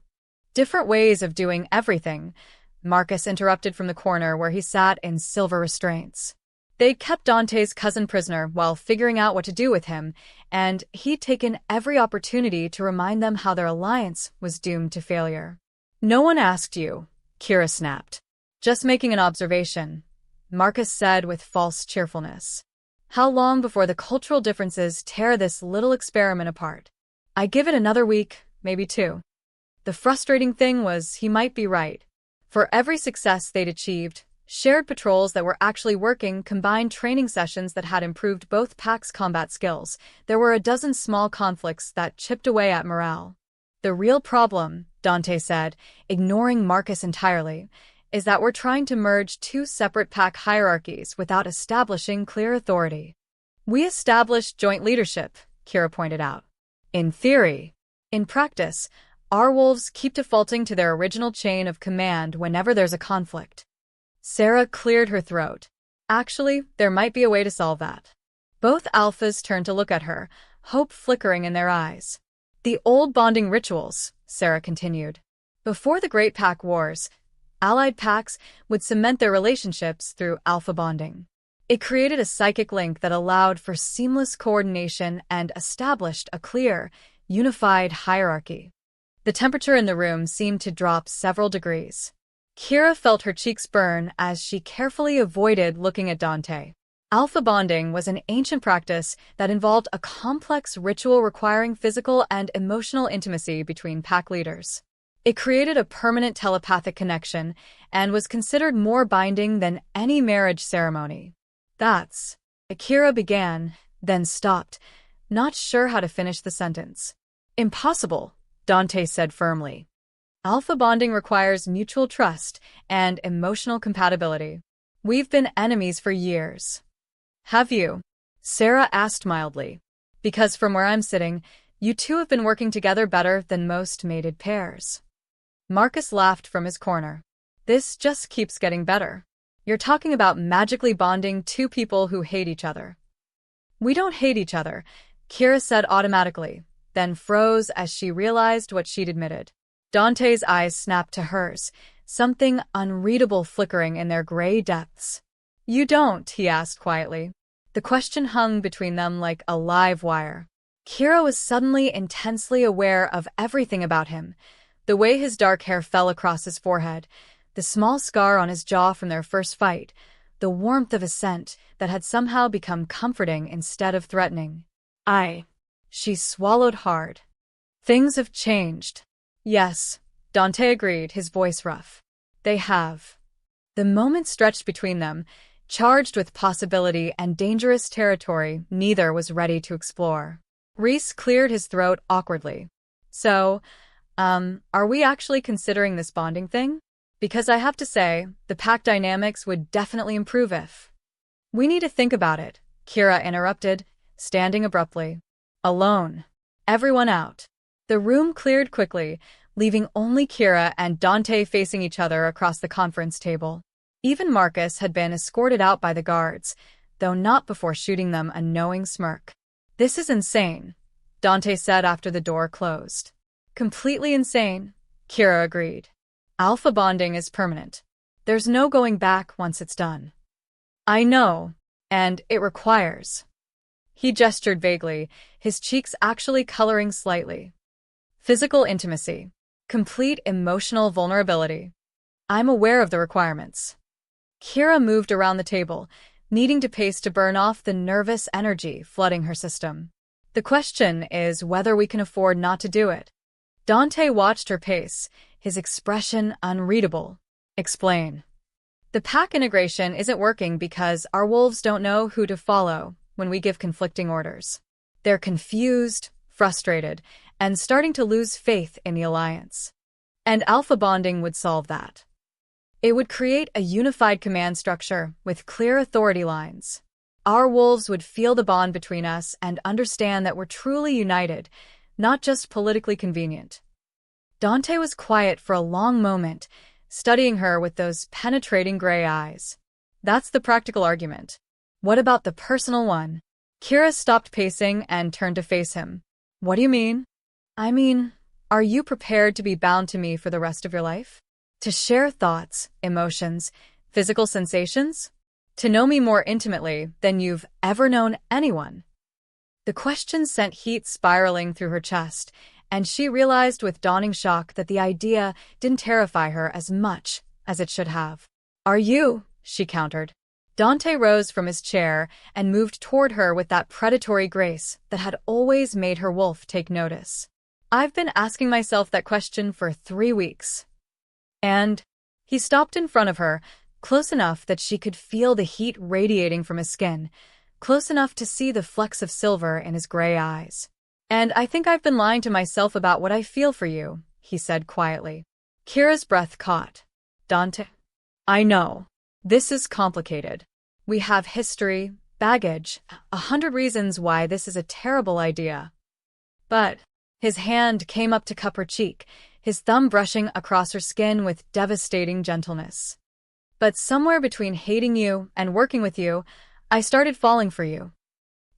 Different ways of doing everything, Marcus interrupted from the corner where he sat in silver restraints. They'd kept Dante's cousin prisoner while figuring out what to do with him, and he'd taken every opportunity to remind them how their alliance was doomed to failure. No one asked you, Kira snapped. Just making an observation, Marcus said with false cheerfulness. How long before the cultural differences tear this little experiment apart? I give it another week, maybe 2. The frustrating thing was he might be right. For every success they'd achieved, shared patrols that were actually working, combined training sessions that had improved both packs' combat skills, there were a dozen small conflicts that chipped away at morale. The real problem, Dante said, ignoring Marcus entirely, is that we're trying to merge 2 separate pack hierarchies without establishing clear authority. We established joint leadership, Kira pointed out. In theory. In practice, our wolves keep defaulting to their original chain of command whenever there's a conflict. Sarah cleared her throat. Actually, there might be a way to solve that. Both alphas turned to look at her, hope flickering in their eyes. The old bonding rituals, Sarah continued. Before the Great Pack Wars, allied packs would cement their relationships through alpha bonding. It created a psychic link that allowed for seamless coordination and established a clear, unified hierarchy. The temperature in the room seemed to drop several degrees. Kira felt her cheeks burn as she carefully avoided looking at Dante. Alpha bonding was an ancient practice that involved a complex ritual requiring physical and emotional intimacy between pack leaders. It created a permanent telepathic connection and was considered more binding than any marriage ceremony. That's, Kira began, then stopped, not sure how to finish the sentence. Impossible, Dante said firmly. Alpha bonding requires mutual trust and emotional compatibility. We've been enemies for years. Have you? Sarah asked mildly. Because from where I'm sitting, you two have been working together better than most mated pairs. Marcus laughed from his corner. This just keeps getting better. You're talking about magically bonding 2 people who hate each other. We don't hate each other, Kira said automatically, then froze as she realized what she'd admitted. Dante's eyes snapped to hers, something unreadable flickering in their gray depths. You don't, he asked quietly. The question hung between them like a live wire. Kira was suddenly intensely aware of everything about him. The way his dark hair fell across his forehead, the small scar on his jaw from their first fight, the warmth of a scent that had somehow become comforting instead of threatening. She swallowed hard. Things have changed. Yes, Dante agreed, his voice rough. They have. The moment stretched between them, charged with possibility and dangerous territory neither was ready to explore. Reese cleared his throat awkwardly. So, are we actually considering this bonding thing? Because I have to say, the pack dynamics would definitely improve if... We need to think about it, Kira interrupted, standing abruptly. Alone. Everyone out. The room cleared quickly, leaving only Kira and Dante facing each other across the conference table. Even Marcus had been escorted out by the guards, though not before shooting them a knowing smirk. This is insane, Dante said after the door closed. Completely insane, Kira agreed. Alpha bonding is permanent. There's no going back once it's done. I know, and it requires. He gestured vaguely, his cheeks actually coloring slightly. Physical intimacy. Complete emotional vulnerability. I'm aware of the requirements. Kira moved around the table, needing to pace to burn off the nervous energy flooding her system. The question is whether we can afford not to do it. Dante watched her pace, his expression unreadable. Explain. The pack integration isn't working because our wolves don't know who to follow when we give conflicting orders. They're confused, frustrated, and starting to lose faith in the alliance. And alpha bonding would solve that. It would create a unified command structure with clear authority lines. Our wolves would feel the bond between us and understand that we're truly united, not just politically convenient. Dante was quiet for a long moment, studying her with those penetrating gray eyes. That's the practical argument. What about the personal one? Kira stopped pacing and turned to face him. What do you mean? I mean, are you prepared to be bound to me for the rest of your life? To share thoughts, emotions, physical sensations? To know me more intimately than you've ever known anyone? The question sent heat spiraling through her chest, and she realized with dawning shock that the idea didn't terrify her as much as it should have. Are you? She countered. Dante rose from his chair and moved toward her with that predatory grace that had always made her wolf take notice. I've been asking myself that question for 3 weeks. And he stopped in front of her, close enough that she could feel the heat radiating from his skin, close enough to see the flecks of silver in his gray eyes. And I think I've been lying to myself about what I feel for you, he said quietly. Kira's breath caught. Dante? I know. This is complicated. We have history, baggage, 100 reasons why this is a terrible idea. But his hand came up to cup her cheek, his thumb brushing across her skin with devastating gentleness. But somewhere between hating you and working with you, I started falling for you.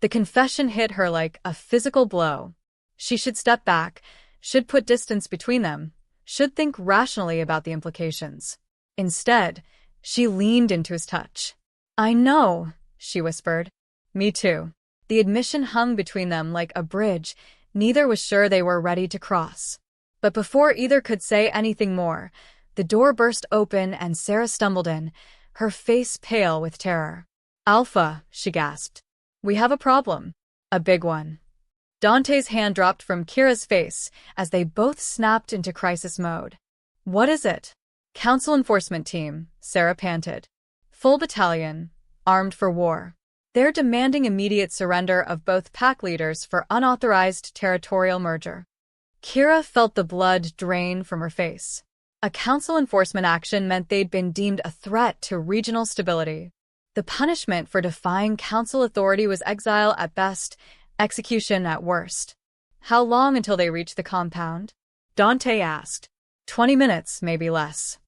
The confession hit her like a physical blow. She should step back, should put distance between them, should think rationally about the implications. Instead, she leaned into his touch. I know, she whispered. Me too. The admission hung between them like a bridge neither was sure they were ready to cross. But before either could say anything more, the door burst open and Sarah stumbled in, her face pale with terror. Alpha, she gasped. We have a problem. A big one. Dante's hand dropped from Kira's face as they both snapped into crisis mode. What is it? Council enforcement team, Sarah panted. Full battalion, armed for war. They're demanding immediate surrender of both pack leaders for unauthorized territorial merger. Kira felt the blood drain from her face. A council enforcement action meant they'd been deemed a threat to regional stability. The punishment for defying council authority was exile at best, execution at worst. How long until they reached the compound? Dante asked. 20 minutes, maybe less.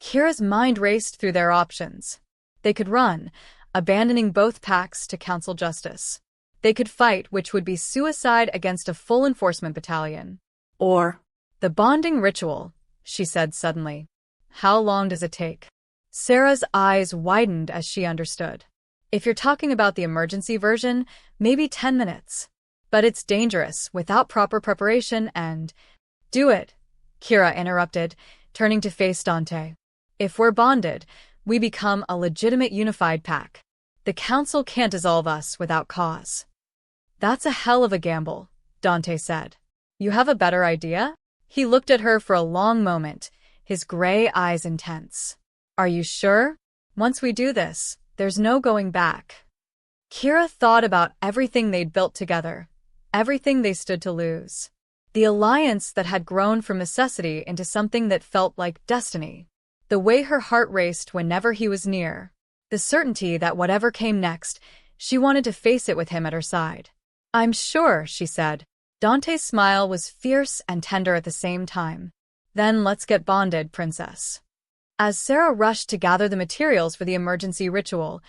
Kira's mind raced through their options. They could run, abandoning both packs to council justice. They could fight, which would be suicide against a full enforcement battalion. Or the bonding ritual, she said suddenly. How long does it take? Sarah's eyes widened as she understood. If you're talking about the emergency version, maybe 10 minutes. But it's dangerous without proper preparation and— Do it, Kira interrupted, turning to face Dante. If we're bonded, we become a legitimate unified pack. The council can't dissolve us without cause. That's a hell of a gamble, Dante said. You have a better idea? He looked at her for a long moment, his gray eyes intense. Are you sure? Once we do this, there's no going back. Kira thought about everything they'd built together, everything they stood to lose. The alliance that had grown from necessity into something that felt like destiny. The way her heart raced whenever he was near. The certainty that whatever came next, she wanted to face it with him at her side. I'm sure, she said. Dante's smile was fierce and tender at the same time. Then let's get bonded, princess. As Sarah rushed to gather the materials for the emergency ritual,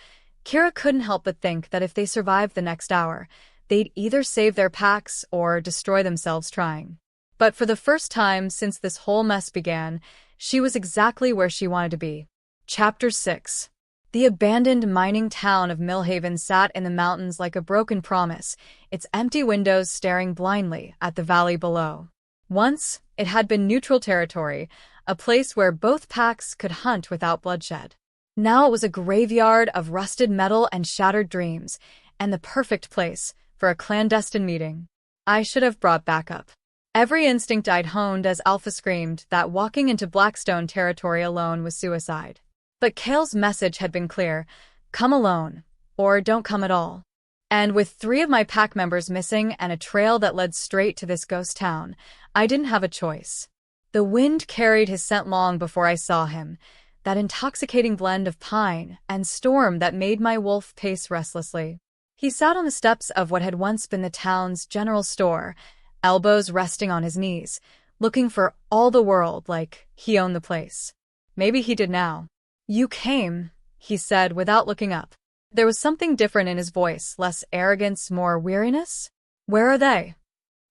Kira couldn't help but think that if they survived the next hour, they'd either save their packs or destroy themselves trying. But for the first time since this whole mess began, she was exactly where she wanted to be. Chapter 6. The abandoned mining town of Millhaven sat in the mountains like a broken promise, its empty windows staring blindly at the valley below. Once, it had been neutral territory, a place where both packs could hunt without bloodshed. Now it was a graveyard of rusted metal and shattered dreams, and the perfect place for a clandestine meeting. I should have brought backup. Every instinct I'd honed as Alpha screamed that walking into Blackstone territory alone was suicide. But Kael's message had been clear: come alone, or don't come at all. And with 3 of my pack members missing and a trail that led straight to this ghost town, I didn't have a choice. The wind carried his scent long before I saw him, that intoxicating blend of pine and storm that made my wolf pace restlessly. He sat on the steps of what had once been the town's general store, elbows resting on his knees, looking for all the world like he owned the place. Maybe he did now. You came, he said without looking up. There was something different in his voice, less arrogance, more weariness. Where are they?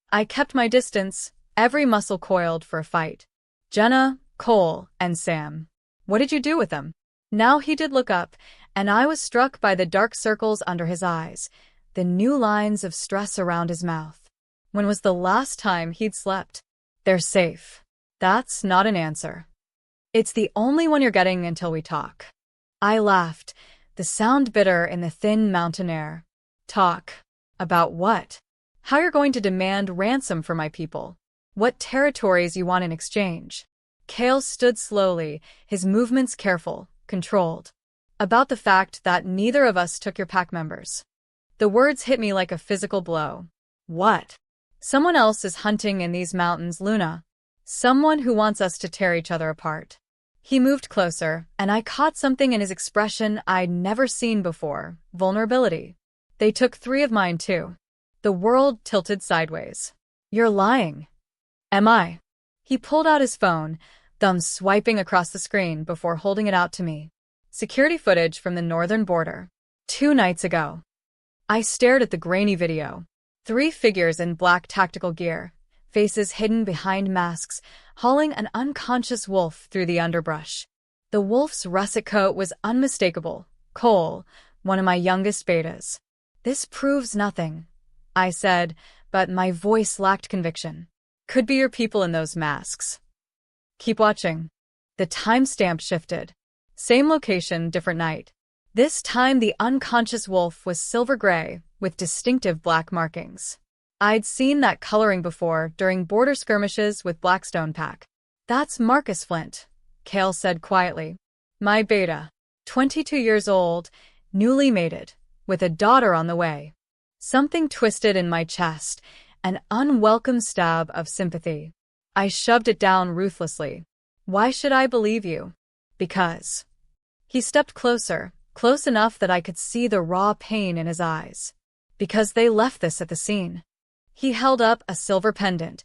I kept my distance, every muscle coiled for a fight. Jenna, Cole, and Sam. What did you do with them? Now he did look up, and I was struck by the dark circles under his eyes, the new lines of stress around his mouth. When was the last time he'd slept? They're safe. That's not an answer. It's the only one you're getting until we talk. I laughed, the sound bitter in the thin mountain air. Talk. About what? How you're going to demand ransom for my people. What territories you want in exchange. Kael stood slowly, his movements careful, controlled. About the fact that neither of us took your pack members. The words hit me like a physical blow. What? Someone else is hunting in these mountains, Luna. Someone who wants us to tear each other apart. He moved closer, and I caught something in his expression I'd never seen before: vulnerability. They took 3 of mine too. The world tilted sideways. You're lying. Am I? He pulled out his phone, thumb swiping across the screen before holding it out to me. Security footage from the northern border. 2 nights ago. I stared at the grainy video. 3 figures in black tactical gear, faces hidden behind masks, hauling an unconscious wolf through the underbrush. The wolf's russet coat was unmistakable. Cole, one of my youngest betas. This proves nothing, I said, but my voice lacked conviction. Could be your people in those masks. Keep watching. The timestamp shifted. Same location, different night. This time the unconscious wolf was silver gray, with distinctive black markings. I'd seen that coloring before during border skirmishes with Blackstone Pack. That's Marcus Flint, Kael said quietly. My beta. 22 years old, newly mated, with a daughter on the way. Something twisted in my chest, an unwelcome stab of sympathy. I shoved it down ruthlessly. Why should I believe you? Because. He stepped closer, close enough that I could see the raw pain in his eyes. Because they left this at the scene. He held up a silver pendant,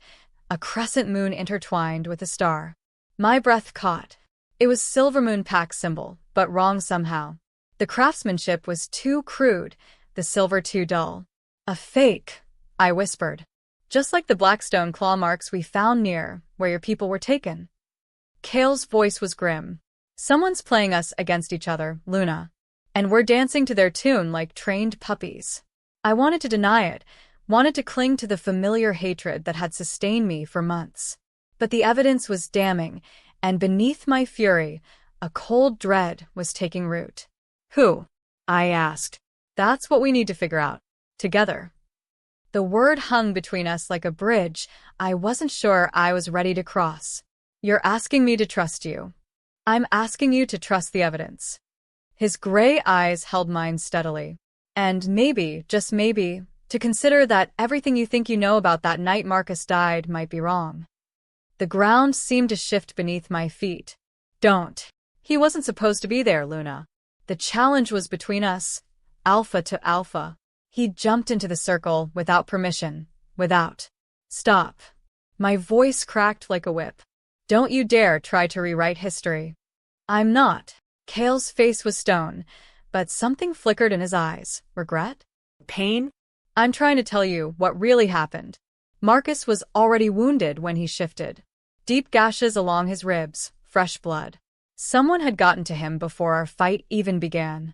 a crescent moon intertwined with a star. My breath caught. It was Silvermoon Pack's symbol, but wrong somehow. The craftsmanship was too crude, the silver too dull. A fake, I whispered. Just like the Blackstone claw marks we found near where your people were taken. Kael's voice was grim. Someone's playing us against each other, Luna. and we're dancing to their tune like trained puppies. I wanted to deny it, wanted to cling to the familiar hatred that had sustained me for months. But the evidence was damning, and beneath my fury, a cold dread was taking root. Who? I asked. That's what we need to figure out. Together. The word hung between us like a bridge I wasn't sure I was ready to cross. You're asking me to trust you. I'm asking you to trust the evidence. His gray eyes held mine steadily. And maybe, just maybe, to consider that everything you think you know about that night Marcus died might be wrong. The ground seemed to shift beneath my feet. Don't. He wasn't supposed to be there, Luna. The challenge was between us, alpha to alpha. He jumped into the circle without permission, without. Stop. My voice cracked like a whip. Don't you dare try to rewrite history. I'm not. Kael's face was stone, but something flickered in his eyes. Regret? Pain? I'm trying to tell you what really happened. Marcus was already wounded when he shifted. Deep gashes along his ribs, fresh blood. Someone had gotten to him before our fight even began.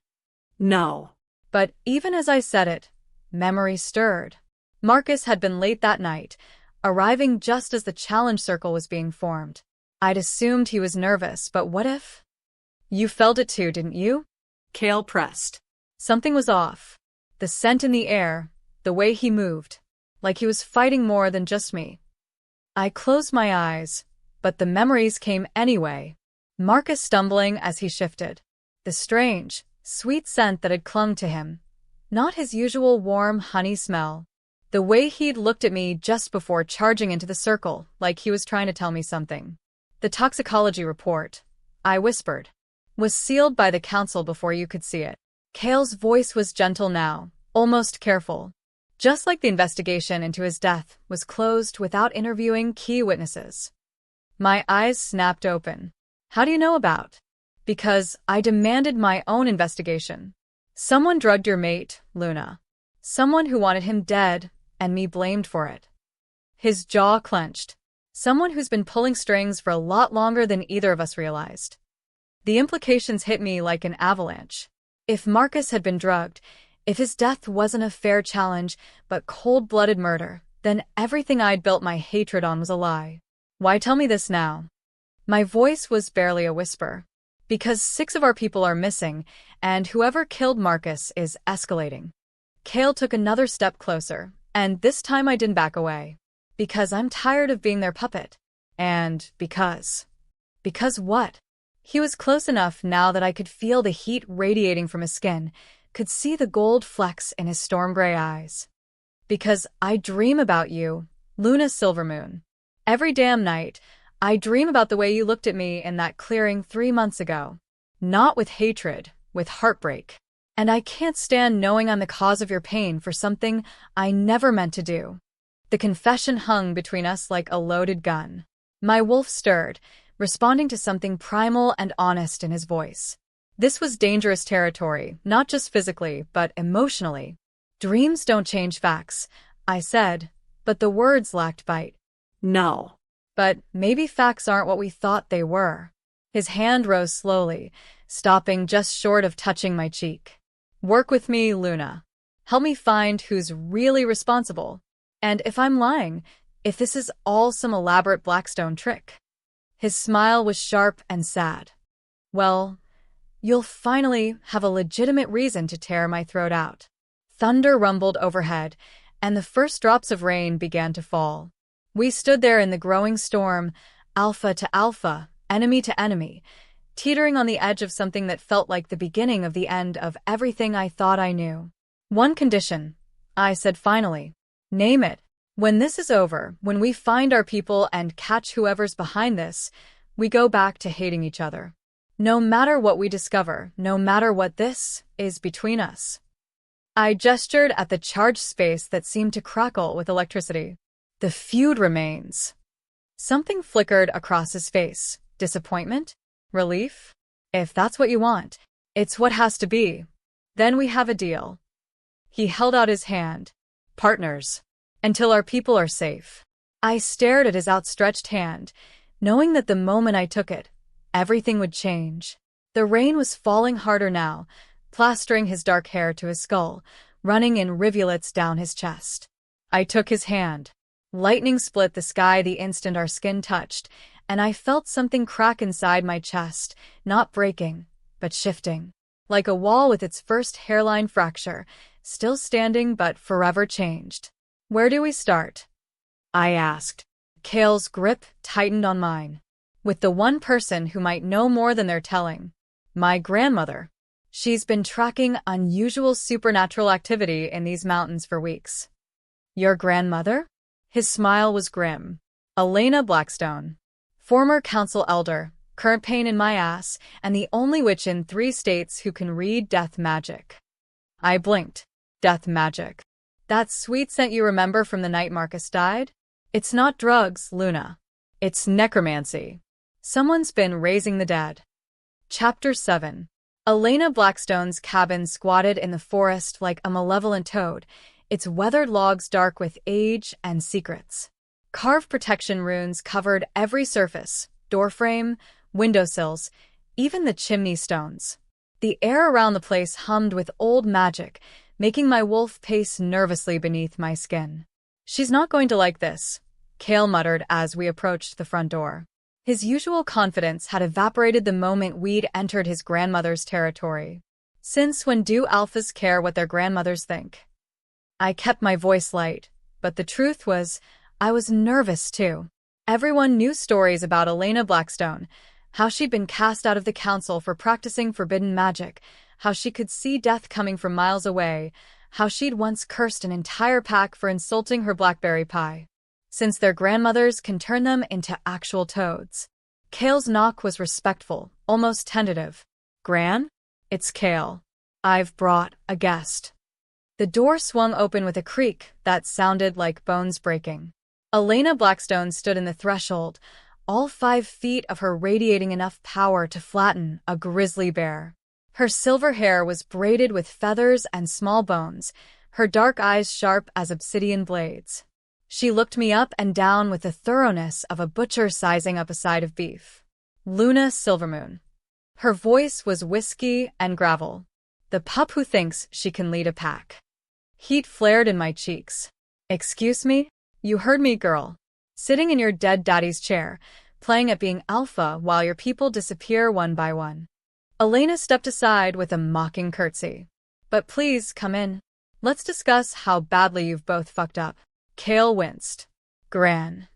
No. But even as I said it, memory stirred. Marcus had been late that night, arriving just as the challenge circle was being formed. I'd assumed he was nervous, but what if? You felt it too, didn't you? Kael pressed. Something was off. The scent in the air, the way he moved, like he was fighting more than just me. I closed my eyes, but the memories came anyway. Marcus stumbling as he shifted. The strange, sweet scent that had clung to him. Not his usual warm honey smell. The way he'd looked at me just before charging into the circle, like he was trying to tell me something. The toxicology report, I whispered, was sealed by the council before you could see it. Kael's voice was gentle now, almost careful. Just like the investigation into his death was closed without interviewing key witnesses. My eyes snapped open. How do you know about? Because I demanded my own investigation. Someone drugged your mate, Luna. Someone who wanted him dead, and me blamed for it. His jaw clenched. Someone who's been pulling strings for a lot longer than either of us realized. The implications hit me like an avalanche. If Marcus had been drugged, if his death wasn't a fair challenge, but cold-blooded murder, then everything I'd built my hatred on was a lie. Why tell me this now? My voice was barely a whisper. Because 6 of our people are missing, and whoever killed Marcus is escalating. Kael took another step closer, and this time I didn't back away. Because I'm tired of being their puppet. And because. Because what? He was close enough now that I could feel the heat radiating from his skin, could see the gold flecks in his storm gray eyes. Because I dream about you, Luna Silvermoon. Every damn night, I dream about the way you looked at me in that clearing 3 months ago. Not with hatred, with heartbreak. And I can't stand knowing I'm the cause of your pain for something I never meant to do. The confession hung between us like a loaded gun. My wolf stirred, responding to something primal and honest in his voice. This was dangerous territory, not just physically, but emotionally. Dreams don't change facts, I said, but the words lacked bite. No. But maybe facts aren't what we thought they were. His hand rose slowly, stopping just short of touching my cheek. Work with me, Luna. Help me find who's really responsible. And if I'm lying, if this is all some elaborate Blackstone trick. His smile was sharp and sad. Well, you'll finally have a legitimate reason to tear my throat out. Thunder rumbled overhead, and the first drops of rain began to fall. We stood there in the growing storm, alpha to alpha, enemy to enemy, teetering on the edge of something that felt like the beginning of the end of everything I thought I knew. One condition, I said finally. Name it. When this is over, when we find our people and catch whoever's behind this, we go back to hating each other. No matter what we discover, no matter what this is between us. I gestured at the charged space that seemed to crackle with electricity. The feud remains. Something flickered across his face. Disappointment? Relief? If that's what you want, it's what has to be. Then we have a deal. He held out his hand. Partners. Until our people are safe. I stared at his outstretched hand, knowing that the moment I took it, everything would change. The rain was falling harder now, plastering his dark hair to his skull, running in rivulets down his chest. I took his hand. Lightning split the sky the instant our skin touched, and I felt something crack inside my chest, not breaking, but shifting. Like a wall with its first hairline fracture, still standing but forever changed. Where do we start? I asked. Kael's grip tightened on mine. With the one person who might know more than they're telling. My grandmother. She's been tracking unusual supernatural activity in these mountains for weeks. Your grandmother? His smile was grim. Kael Blackstone. Former council elder, current pain in my ass, and the only witch in 3 states who can read death magic. I blinked. Death magic. That sweet scent you remember from the night Marcus died? It's not drugs, Luna. It's necromancy. Someone's been raising the dead. Chapter 7. Kael Blackstone's cabin squatted in the forest like a malevolent toad, its weathered logs dark with age and secrets. Carved protection runes covered every surface, doorframe, windowsills, even the chimney stones. The air around the place hummed with old magic, making my wolf pace nervously beneath my skin. She's not going to like this, Kael muttered as we approached the front door. His usual confidence had evaporated the moment we'd entered his grandmother's territory. Since when do alphas care what their grandmothers think? I kept my voice light, but the truth was, I was nervous too. Everyone knew stories about Kael Blackstone, how she'd been cast out of the council for practicing forbidden magic, how she could see death coming from miles away, how she'd once cursed an entire pack for insulting her blackberry pie. Since their grandmothers can turn them into actual toads. Kael's knock was respectful, almost tentative. Gran? It's Kael. I've brought a guest. The door swung open with a creak that sounded like bones breaking. Kael Blackstone stood in the threshold, all 5 feet of her radiating enough power to flatten a grizzly bear. Her silver hair was braided with feathers and small bones, her dark eyes sharp as obsidian blades. She looked me up and down with the thoroughness of a butcher sizing up a side of beef. Luna Silvermoon. Her voice was whiskey and gravel. The pup who thinks she can lead a pack. Heat flared in my cheeks. Excuse me? You heard me, girl. Sitting in your dead daddy's chair, playing at being alpha while your people disappear one by one. Elena stepped aside with a mocking curtsy. But please, come in. Let's discuss how badly you've both fucked up. Kael winced. Gran.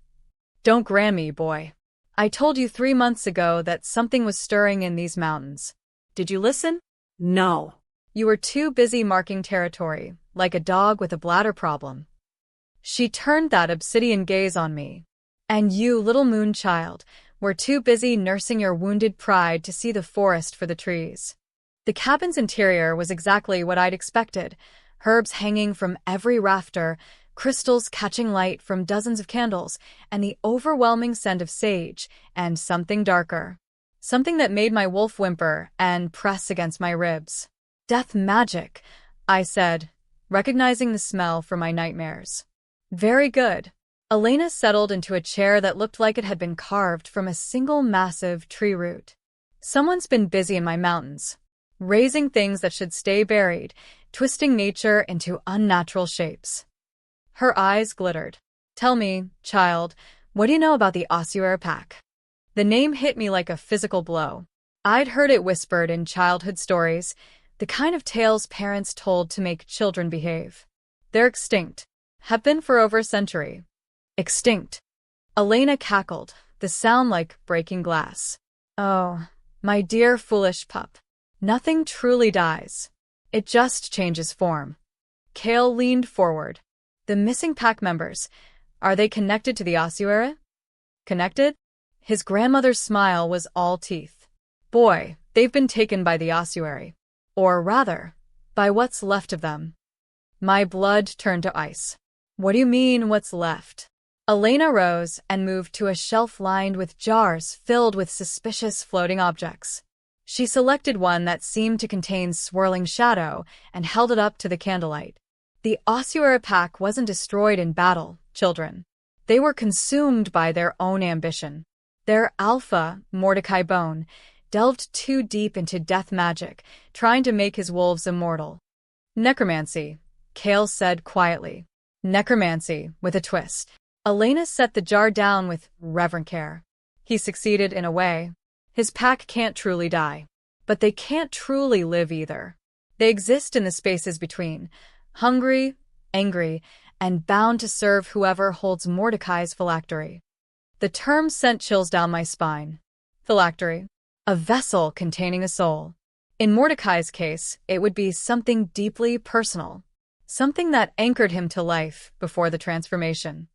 Don't gran me, boy. I told you 3 months ago that something was stirring in these mountains. Did you listen? No. You were too busy marking territory, like a dog with a bladder problem. She turned that obsidian gaze on me. And you, little moon child, were too busy nursing your wounded pride to see the forest for the trees. The cabin's interior was exactly what I'd expected, herbs hanging from every rafter, crystals catching light from dozens of candles, and the overwhelming scent of sage, and something darker. Something that made my wolf whimper and press against my ribs. Death magic, I said, recognizing the smell from my nightmares. Very good. Elena settled into a chair that looked like it had been carved from a single massive tree root. Someone's been busy in my mountains, raising things that should stay buried, twisting nature into unnatural shapes. Her eyes glittered. Tell me, child, what do you know about the Ossuary pack? The name hit me like a physical blow. I'd heard it whispered in childhood stories, the kind of tales parents told to make children behave. They're extinct. Have been for over a century. Extinct. Elena cackled, the sound like breaking glass. Oh, my dear foolish pup. Nothing truly dies. It just changes form. Kael leaned forward. The missing pack members, are they connected to the Ossuary? Connected? His grandmother's smile was all teeth. Boy, they've been taken by the Ossuary. Or rather, by what's left of them. My blood turned to ice. What do you mean, what's left? Elena rose and moved to a shelf lined with jars filled with suspicious floating objects. She selected one that seemed to contain swirling shadow and held it up to the candlelight. The Ossuary pack wasn't destroyed in battle, children. They were consumed by their own ambition. Their alpha, Mordecai Bone, delved too deep into death magic, trying to make his wolves immortal. Necromancy, Kael said quietly. Necromancy, with a twist. Elena set the jar down with reverent care. He succeeded in a way. His pack can't truly die. But they can't truly live either. They exist in the spaces between, hungry, angry, and bound to serve whoever holds Mordecai's phylactery. The term sent chills down my spine. Phylactery. A vessel containing a soul. In Mordecai's case, it would be something deeply personal. Something that anchored him to life before the transformation.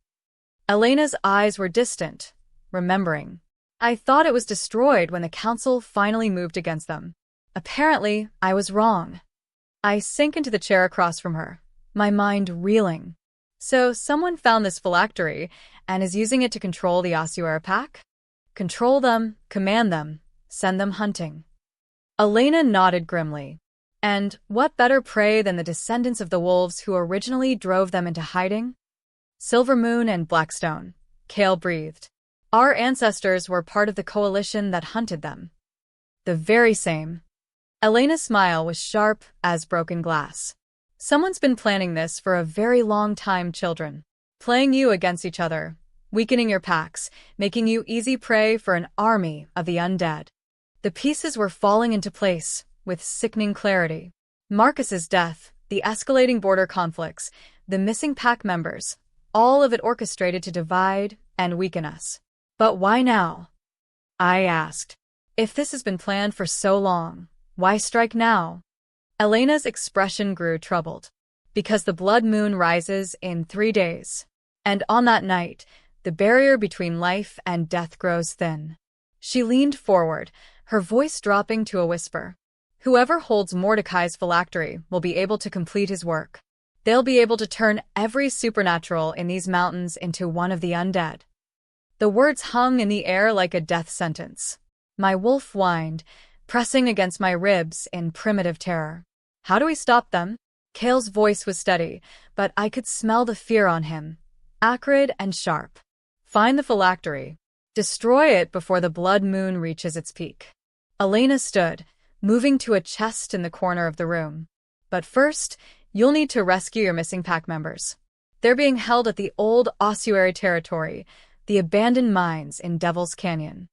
Elena's eyes were distant, remembering. I thought it was destroyed when the council finally moved against them. Apparently, I was wrong. I sank into the chair across from her, my mind reeling. So someone found this phylactery and is using it to control the Ossuary pack? Control them, command them, send them hunting. Elena nodded grimly. And what better prey than the descendants of the wolves who originally drove them into hiding? Silvermoon and Blackstone, Kael breathed. Our ancestors were part of the coalition that hunted them. The very same. Elena's smile was sharp as broken glass. Someone's been planning this for a very long time, children. Playing you against each other, weakening your packs, making you easy prey for an army of the undead. The pieces were falling into place with sickening clarity. Marcus's death, the escalating border conflicts, the missing pack members, all of it orchestrated to divide and weaken us. But why now? I asked. If this has been planned for so long, why strike now? Elena's expression grew troubled. Because the blood moon rises in 3 days. And on that night, the barrier between life and death grows thin. She leaned forward, her voice dropping to a whisper. Whoever holds Mordecai's phylactery will be able to complete his work. They'll be able to turn every supernatural in these mountains into one of the undead. The words hung in the air like a death sentence. My wolf whined, pressing against my ribs in primitive terror. How do we stop them? Kael's voice was steady, but I could smell the fear on him, acrid and sharp. Find the phylactery. Destroy it before the blood moon reaches its peak. Elena stood, moving to a chest in the corner of the room. But first, you'll need to rescue your missing pack members. They're being held at the old ossuary territory, the abandoned mines in Devil's Canyon.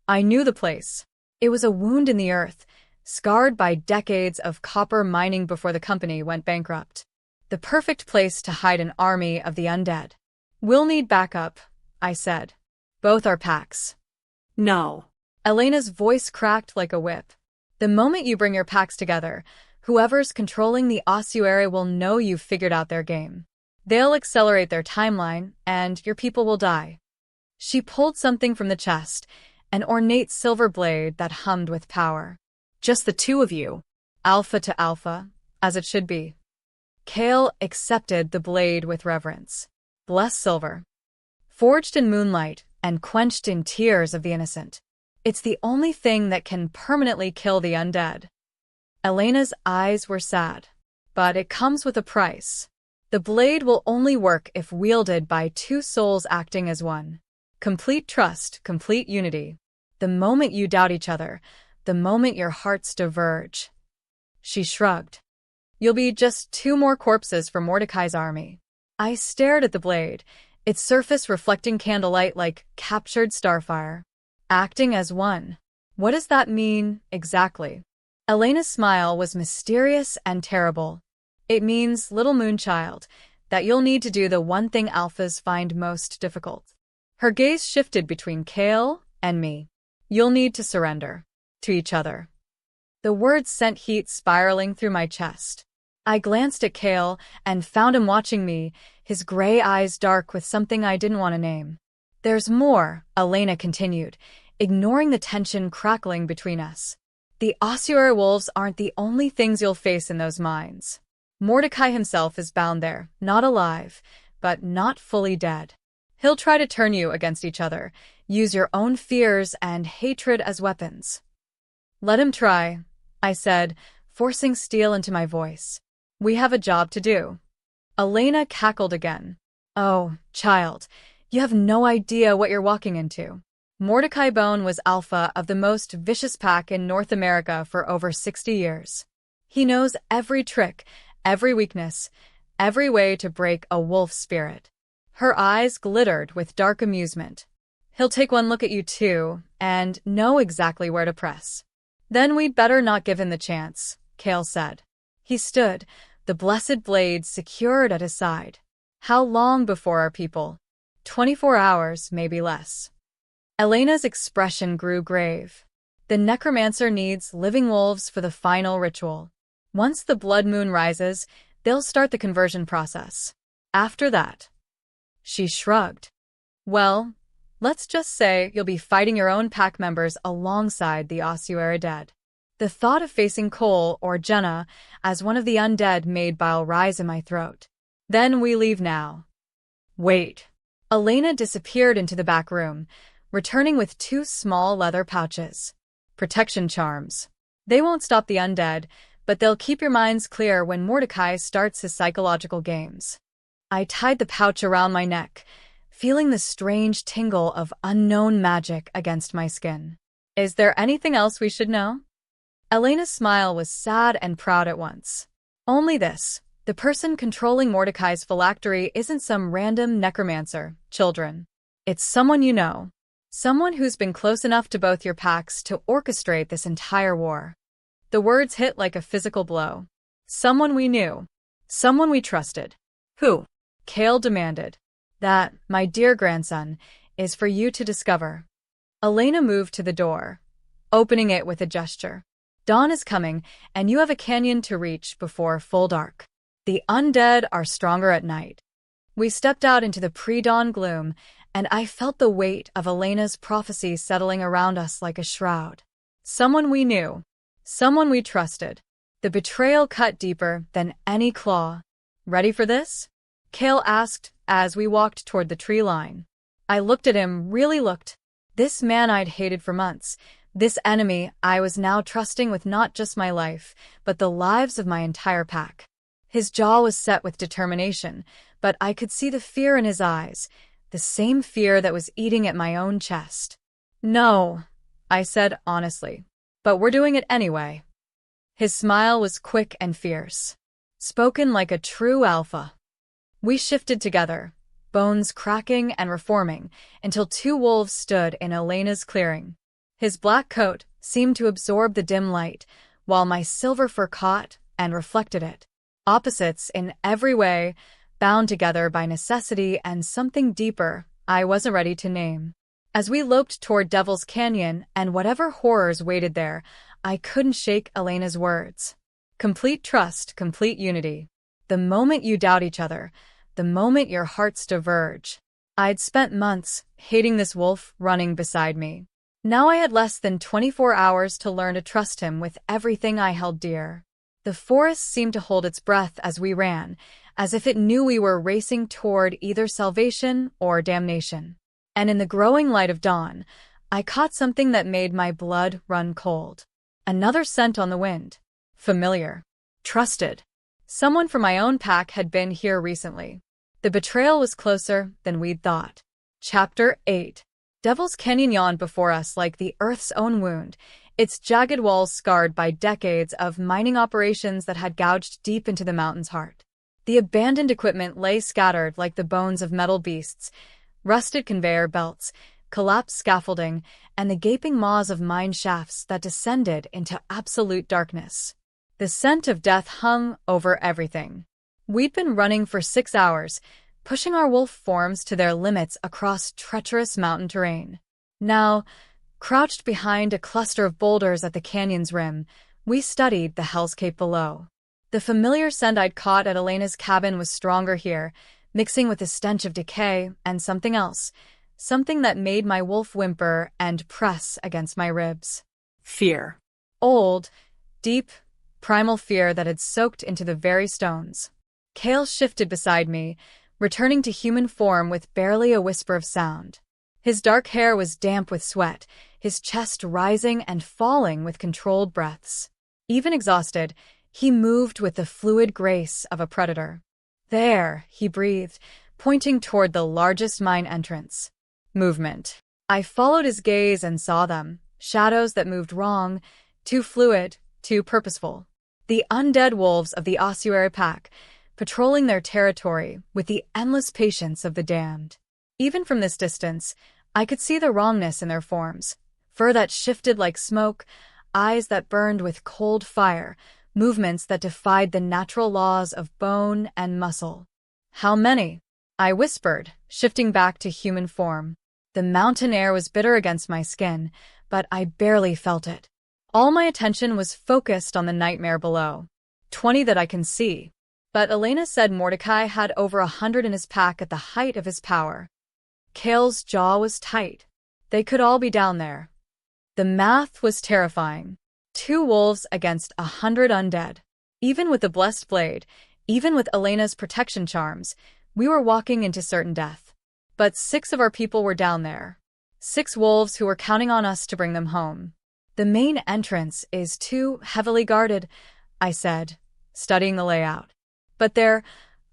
I knew the place. It was a wound in the earth, scarred by decades of copper mining before the company went bankrupt. The perfect place to hide an army of the undead. We'll need backup, I said. Both our packs. No. Elena's voice cracked like a whip. The moment you bring your packs together, whoever's controlling the ossuary will know you've figured out their game. They'll accelerate their timeline, and your people will die. She pulled something from the chest, an ornate silver blade that hummed with power. Just the two of you. Alpha to alpha, as it should be. Kael accepted the blade with reverence. Bless silver. Forged in moonlight and quenched in tears of the innocent. It's the only thing that can permanently kill the undead. Elena's eyes were sad. But it comes with a price. The blade will only work if wielded by 2 souls acting as one. Complete trust, complete unity. The moment you doubt each other, the moment your hearts diverge. She shrugged. You'll be just 2 more corpses for Mordecai's army. I stared at the blade, its surface reflecting candlelight like captured starfire. Acting as one. What does that mean, exactly? Elena's smile was mysterious and terrible. It means, little moonchild, that you'll need to do the one thing alphas find most difficult. Her gaze shifted between Kael and me. You'll need to surrender. To each other. The words sent heat spiraling through my chest. I glanced at Kael and found him watching me, his gray eyes dark with something I didn't want to name. There's more, Elena continued, ignoring the tension crackling between us. The ossuary wolves aren't the only things you'll face in those mines. Mordecai himself is bound there, not alive, but not fully dead. He'll try to turn you against each other, use your own fears and hatred as weapons. Let him try, I said, forcing steel into my voice. We have a job to do. Elena cackled again. Oh, child, you have no idea what you're walking into. Mordecai Bone was alpha of the most vicious pack in North America for over 60 years. He knows every trick, every weakness, every way to break a wolf's spirit. Her eyes glittered with dark amusement. He'll take one look at you too, and know exactly where to press. Then we'd better not give him the chance, Kael said. He stood, the blessed blade secured at his side. How long before our people? 24 hours, maybe less. Elena's expression grew grave. The necromancer needs living wolves for the final ritual. Once the blood moon rises, they'll start the conversion process. After that. She shrugged. Well, let's just say you'll be fighting your own pack members alongside the undead. The thought of facing Cole or Jenna as one of the undead made bile rise in my throat. Then we leave now. Wait. Elena disappeared into the back room, returning with 2 small leather pouches. Protection charms. They won't stop the undead, but they'll keep your minds clear when Mordecai starts his psychological games. I tied the pouch around my neck, feeling the strange tingle of unknown magic against my skin. Is there anything else we should know? Elena's smile was sad and proud at once. Only this. The person controlling Mordecai's phylactery isn't some random necromancer, children. It's someone you know. Someone who's been close enough to both your packs to orchestrate this entire war. The words hit like a physical blow. Someone we knew. Someone we trusted. Who? Kael demanded. That, my dear grandson, is for you to discover. Elena moved to the door, opening it with a gesture. Dawn is coming, and you have a canyon to reach before full dark. The undead are stronger at night. We stepped out into the pre-dawn gloom, and I felt the weight of Elena's prophecy settling around us like a shroud. Someone we knew. Someone we trusted. The betrayal cut deeper than any claw. Ready for this? Kael asked as we walked toward the tree line. I looked at him, really looked. This man I'd hated for months. This enemy I was now trusting with not just my life, but the lives of my entire pack. His jaw was set with determination, but I could see the fear in his eyes, the same fear that was eating at my own chest. No, I said honestly, but we're doing it anyway. His smile was quick and fierce, spoken like a true alpha. We shifted together, bones cracking and reforming, until 2 wolves stood in Elena's clearing. His black coat seemed to absorb the dim light, while my silver fur caught and reflected it. Opposites in every way, bound together by necessity and something deeper I wasn't ready to name. As we loped toward Devil's Canyon and whatever horrors waited there, I couldn't shake Elena's words. Complete trust, complete unity. The moment you doubt each other, the moment your hearts diverge. I'd spent months hating this wolf running beside me. Now I had less than 24 hours to learn to trust him with everything I held dear. The forest seemed to hold its breath as we ran, as if it knew we were racing toward either salvation or damnation. And in the growing light of dawn, I caught something that made my blood run cold. Another scent on the wind. Familiar. Trusted. Someone from my own pack had been here recently. The betrayal was closer than we'd thought. Chapter 8. Devil's Canyon yawned before us like the Earth's own wound, its jagged walls scarred by decades of mining operations that had gouged deep into the mountain's heart. The abandoned equipment lay scattered like the bones of metal beasts, rusted conveyor belts, collapsed scaffolding, and the gaping maws of mine shafts that descended into absolute darkness. The scent of death hung over everything. We'd been running for 6 hours, pushing our wolf forms to their limits across treacherous mountain terrain. Now, crouched behind a cluster of boulders at the canyon's rim, we studied the hellscape below. The familiar scent I'd caught at Elena's cabin was stronger here, mixing with the stench of decay and something else, something that made my wolf whimper and press against my ribs. Fear. Old, deep, primal fear that had soaked into the very stones. Kael shifted beside me, returning to human form with barely a whisper of sound. His dark hair was damp with sweat, his chest rising and falling with controlled breaths. Even exhausted, he moved with the fluid grace of a predator. There, he breathed, pointing toward the largest mine entrance. Movement. I followed his gaze and saw them, shadows that moved wrong, too fluid, too purposeful. The undead wolves of the ossuary pack, patrolling their territory with the endless patience of the damned. Even from this distance, I could see the wrongness in their forms. Fur that shifted like smoke, eyes that burned with cold fire, movements that defied the natural laws of bone and muscle. "How many?" I whispered, shifting back to human form. The mountain air was bitter against my skin, but I barely felt it. All my attention was focused on the nightmare below. 20 that I can see. But Elena said Mordecai had over 100 in his pack at the height of his power. Kael's jaw was tight. They could all be down there. The math was terrifying. 2 wolves against 100 undead. Even with the blessed blade, even with Elena's protection charms, we were walking into certain death. But 6 of our people were down there. 6 wolves who were counting on us to bring them home. "The main entrance is too heavily guarded," I said, studying the layout. "But there,"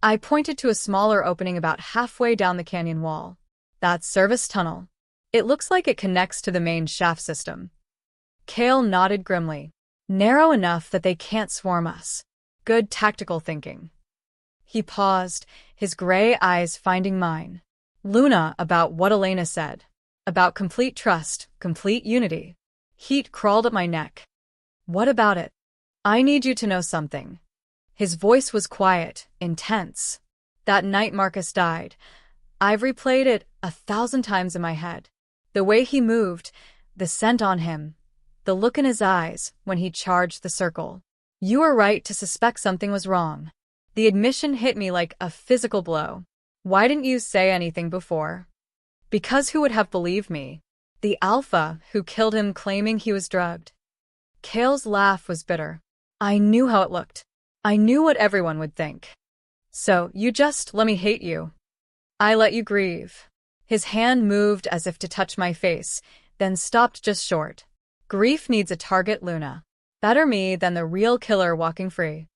I pointed to a smaller opening about halfway down the canyon wall. "That's service tunnel. It looks like it connects to the main shaft system." Kael nodded grimly. "Narrow enough that they can't swarm us. Good tactical thinking." He paused, his gray eyes finding mine. "Luna, about what Elena said. About complete trust, complete unity." Heat crawled up my neck. "What about it?" "I need you to know something." His voice was quiet, intense. "That night Marcus died, I've replayed it 1,000 times in my head. The way he moved, the scent on him, the look in his eyes when he charged the circle. You were right to suspect something was wrong." The admission hit me like a physical blow. "Why didn't you say anything before?" "Because who would have believed me? The alpha who killed him claiming he was drugged." Kael's laugh was bitter. "I knew how it looked. I knew what everyone would think. So you just let me hate you. I let you grieve." His hand moved as if to touch my face, then stopped just short. "Grief needs a target, Luna. Better me than the real killer walking free."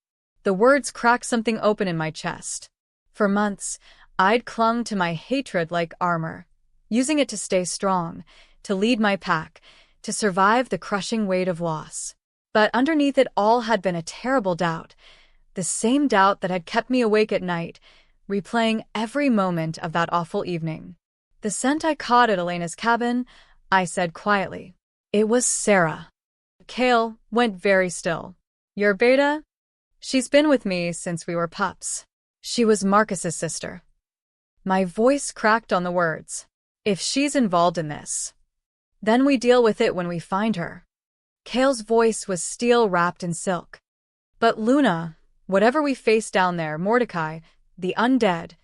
The words cracked something open in my chest. For months, I'd clung to my hatred like armor, using it to stay strong, to lead my pack, to survive the crushing weight of loss. But underneath it all had been a terrible doubt, the same doubt that had kept me awake at night, replaying every moment of that awful evening. "The scent I caught at Elena's cabin," I said quietly. "It was Sarah." Kael went very still. "Your beta? She's been with me since we were pups. She was Marcus's sister." My voice cracked on the words. "If she's involved in this, then we deal with it when we find her." Kael's voice was steel wrapped in silk. "But Luna, whatever we face down there, Mordecai, the undead,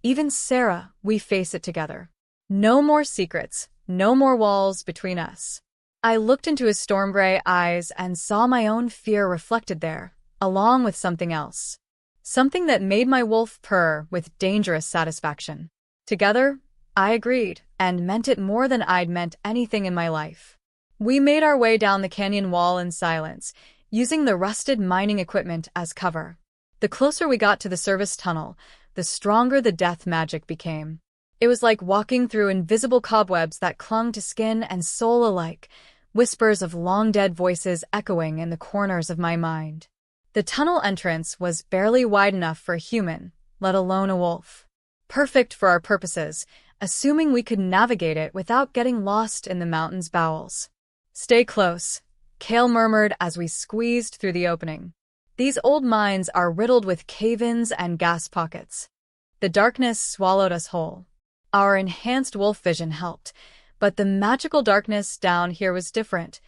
even Sarah, we face it together. No more secrets, no more walls between us." I looked into his storm gray eyes and saw my own fear reflected there, along with something else. Something that made my wolf purr with dangerous satisfaction. Together, I agreed, and meant it more than I'd meant anything in my life. We made our way down the canyon wall in silence, using the rusted mining equipment as cover. The closer we got to the service tunnel, the stronger the death magic became. It was like walking through invisible cobwebs that clung to skin and soul alike, whispers of long-dead voices echoing in the corners of my mind. The tunnel entrance was barely wide enough for a human, let alone a wolf. Perfect for our purposes, assuming we could navigate it without getting lost in the mountain's bowels. "Stay close," Kael murmured as we squeezed through the opening. "These old mines are riddled with cave-ins and gas pockets." The darkness swallowed us whole. Our enhanced wolf vision helped, but the magical darkness down here was different,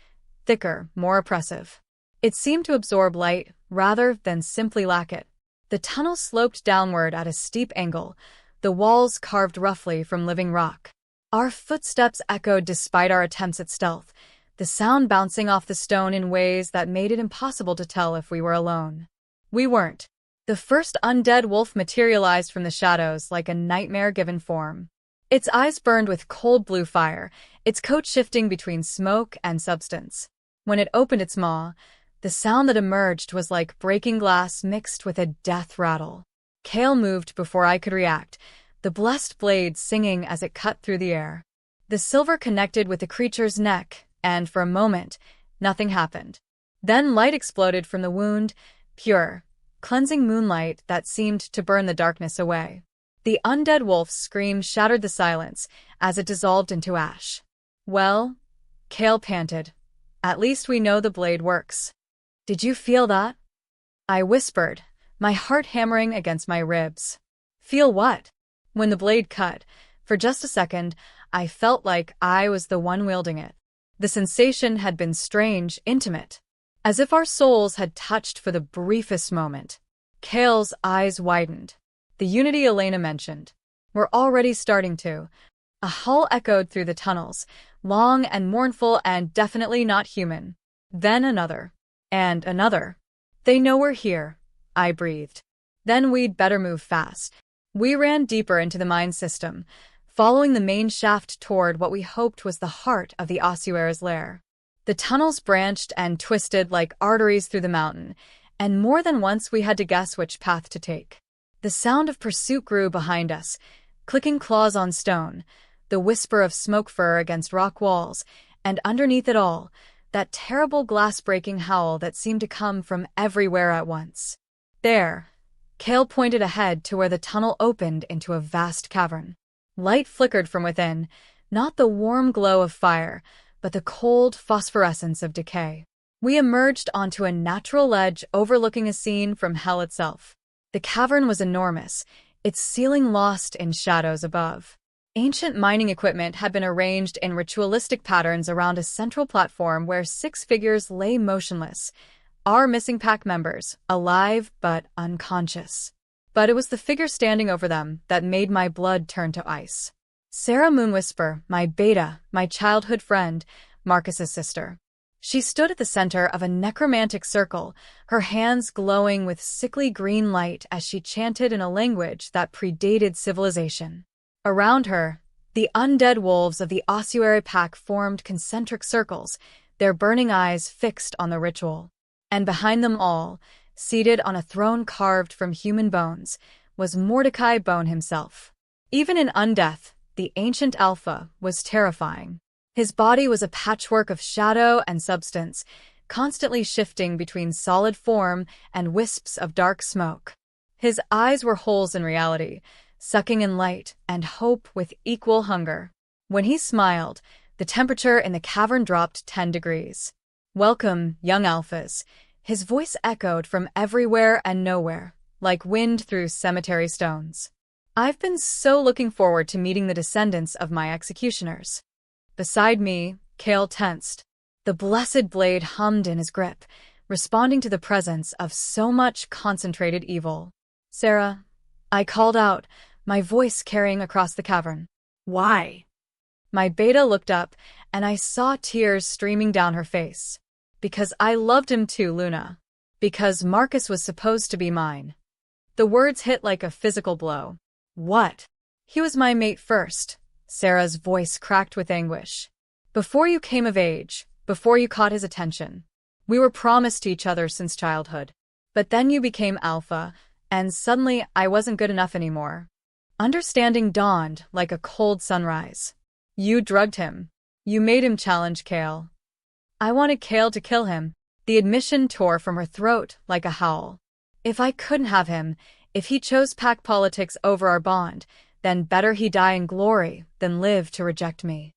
thicker, more oppressive. It seemed to absorb light rather than simply lack it. The tunnel sloped downward at a steep angle, the walls carved roughly from living rock. Our footsteps echoed despite our attempts at stealth, the sound bouncing off the stone in ways that made it impossible to tell if we were alone. We weren't. The first undead wolf materialized from the shadows like a nightmare-given form. Its eyes burned with cold blue fire, its coat shifting between smoke and substance. When it opened its maw, the sound that emerged was like breaking glass mixed with a death rattle. Kael moved before I could react, the blessed blade singing as it cut through the air. The silver connected with the creature's neck, and for a moment, nothing happened. Then light exploded from the wound, pure, cleansing moonlight that seemed to burn the darkness away. The undead wolf's scream shattered the silence as it dissolved into ash. "Well," Kael panted, "at least we know the blade works." "Did you feel that?" I whispered, my heart hammering against my ribs. "Feel what?" When the blade cut, for just a second, I felt like I was the one wielding it. The sensation had been strange, intimate, as if our souls had touched for the briefest moment. Kael's eyes widened. "The unity Elena mentioned. We're already starting to." A howl echoed through the tunnels, long and mournful and definitely not human. Then another. And another. "They know we're here," I breathed. "Then we'd better move fast." We ran deeper into the mine system, following the main shaft toward what we hoped was the heart of the ossuary's lair. The tunnels branched and twisted like arteries through the mountain, and more than once we had to guess which path to take. The sound of pursuit grew behind us, clicking claws on stone, the whisper of smoke fur against rock walls, and underneath it all, that terrible glass-breaking howl that seemed to come from everywhere at once. "There." Kael pointed ahead to where the tunnel opened into a vast cavern. Light flickered from within, not the warm glow of fire, but the cold phosphorescence of decay. We emerged onto a natural ledge overlooking a scene from hell itself. The cavern was enormous, its ceiling lost in shadows above. Ancient mining equipment had been arranged in ritualistic patterns around a central platform where 6 figures lay motionless, our missing pack members, alive but unconscious. But it was the figure standing over them that made my blood turn to ice. Sarah Moonwhisper, my beta, my childhood friend, Marcus's sister. She stood at the center of a necromantic circle, her hands glowing with sickly green light as she chanted in a language that predated civilization. Around her, the undead wolves of the ossuary pack formed concentric circles, their burning eyes fixed on the ritual. And behind them all, seated on a throne carved from human bones, was Mordecai Bone himself. Even in undeath, the ancient Alpha was terrifying. His body was a patchwork of shadow and substance, constantly shifting between solid form and wisps of dark smoke. His eyes were holes in reality, sucking in light and hope with equal hunger. When he smiled, the temperature in the cavern dropped 10 degrees. "Welcome, young Alphas." His voice echoed from everywhere and nowhere, like wind through cemetery stones. "I've been so looking forward to meeting the descendants of my executioners." Beside me, Kael tensed. The blessed blade hummed in his grip, responding to the presence of so much concentrated evil. "Sarah," I called out, my voice carrying across the cavern. Why? My beta looked up, and I saw tears streaming down her face. "Because I loved him too, Luna. Because Marcus was supposed to be mine." The words hit like a physical blow. "What?" "He was my mate first." Sarah's voice cracked with anguish. "Before you came of age, before you caught his attention. We were promised to each other since childhood. But then you became Alpha, and suddenly I wasn't good enough anymore." Understanding dawned like a cold sunrise. "You drugged him. You made him challenge Kael." I wanted Kael to kill him. The admission tore from her throat like a howl. If I couldn't have him, if he chose pack politics over our bond, then better he die in glory than live to reject me.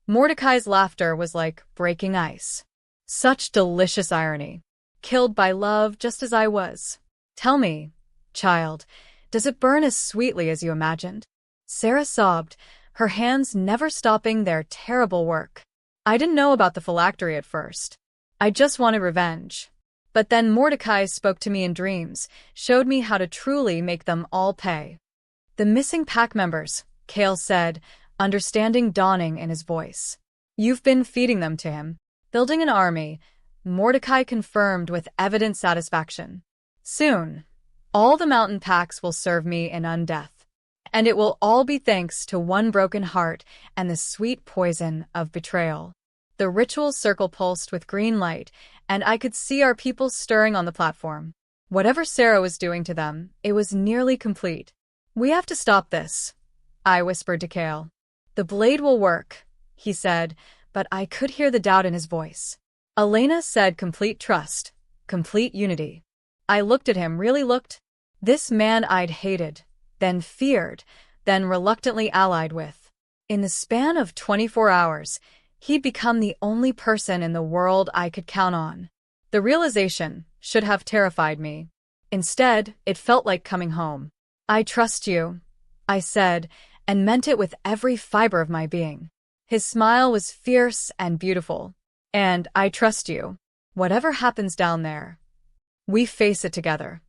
Mordecai's laughter was like breaking ice. Such delicious irony. Killed by love just as I was. "Tell me, child, does it burn as sweetly as you imagined?" Sarah sobbed, her hands never stopping their terrible work. I didn't know about the phylactery at first. I just wanted revenge. But then Mordecai spoke to me in dreams, showed me how to truly make them all pay. "The missing pack members," Kael said, understanding dawning in his voice. "You've been feeding them to him. Building an army," Mordecai confirmed with evident satisfaction. "Soon, all the mountain packs will serve me in undeath. And it will all be thanks to one broken heart and the sweet poison of betrayal." The ritual circle pulsed with green light, and I could see our people stirring on the platform. Whatever Sarah was doing to them, it was nearly complete. "We have to stop this," I whispered to Kael. "The blade will work, he said, but I could hear the doubt in his voice. Elena said complete trust, complete unity. I looked at him, really looked. This man I'd hated, then feared, then reluctantly allied with. In the span of 24 hours, he'd become the only person in the world I could count on. The realization should have terrified me. Instead, it felt like coming home. I trust you, I said, and meant it with every fiber of my being. His smile was fierce and beautiful. And I trust you. Whatever happens down there, we face it together.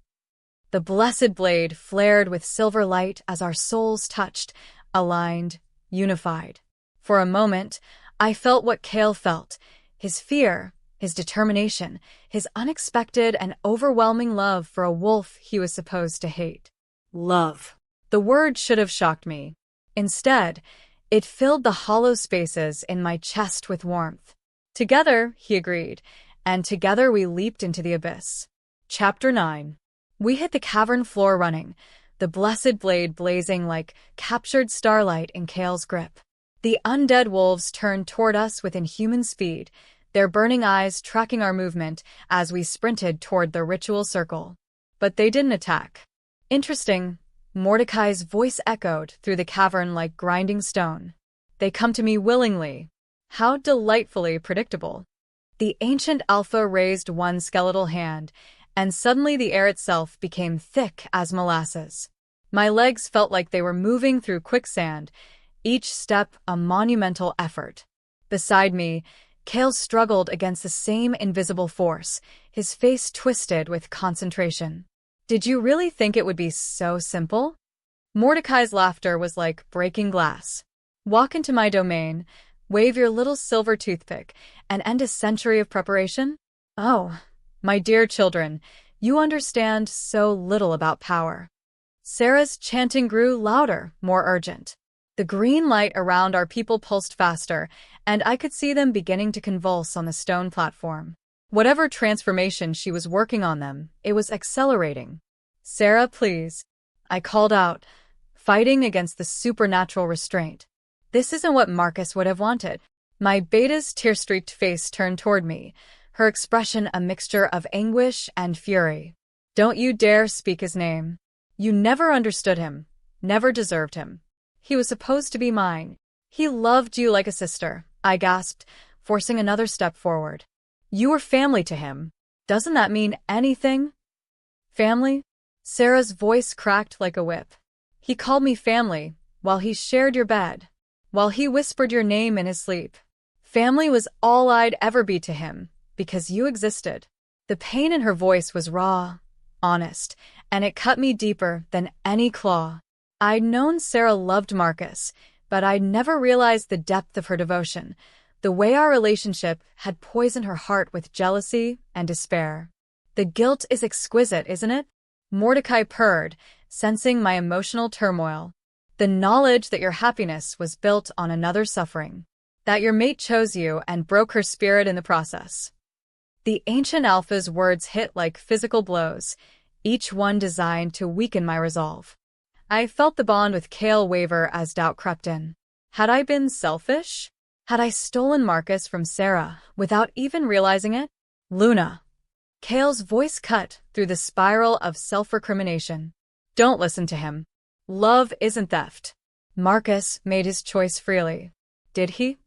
The blessed blade flared with silver light as our souls touched, aligned, unified. For a moment, I felt what Kael felt, his fear, his determination, his unexpected and overwhelming love for a wolf he was supposed to hate. Love. The word should have shocked me. Instead, it filled the hollow spaces in my chest with warmth. Together, he agreed, and together we leaped into the abyss. Chapter 9. We hit the cavern floor running, the blessed blade blazing like captured starlight in Kael's grip. The undead wolves turned toward us with inhuman speed, their burning eyes tracking our movement as we sprinted toward the ritual circle. But they didn't attack. Interesting, Mordecai's voice echoed through the cavern like grinding stone. They come to me willingly. How delightfully predictable. The ancient alpha raised one skeletal hand, and suddenly the air itself became thick as molasses. My legs felt like they were moving through quicksand, each step a monumental effort. Beside me, Kael struggled against the same invisible force, his face twisted with concentration. Did you really think it would be so simple? Mordecai's laughter was like breaking glass. Walk into my domain, wave your little silver toothpick, and end a century of preparation? Oh, my dear children, you understand so little about power. Sarah's chanting grew louder, more urgent. The green light around our people pulsed faster, and I could see them beginning to convulse on the stone platform. Whatever transformation she was working on them, it was accelerating. Sarah, please, I called out, fighting against the supernatural restraint. This isn't what Marcus would have wanted. My beta's tear-streaked face turned toward me, her expression a mixture of anguish and fury. Don't you dare speak his name. You never understood him, never deserved him. He was supposed to be mine. He loved you like a sister, I gasped, forcing another step forward. You were family to him. Doesn't that mean anything? Family? Sarah's voice cracked like a whip. He called me family, while he shared your bed. While he whispered your name in his sleep. Family was all I'd ever be to him, because you existed. The pain in her voice was raw, honest, and it cut me deeper than any claw. I'd known Sarah loved Marcus, but I'd never realized the depth of her devotion, the way our relationship had poisoned her heart with jealousy and despair. The guilt is exquisite, isn't it? Mordecai purred, sensing my emotional turmoil. The knowledge that your happiness was built on another's suffering. That your mate chose you and broke her spirit in the process. The ancient alpha's words hit like physical blows, each one designed to weaken my resolve. I felt the bond with Kael waver as doubt crept in. Had I been selfish? Had I stolen Marcus from Sarah without even realizing it? Luna. Kael's voice cut through the spiral of self-recrimination. Don't listen to him. Love isn't theft. Marcus made his choice freely. Did he?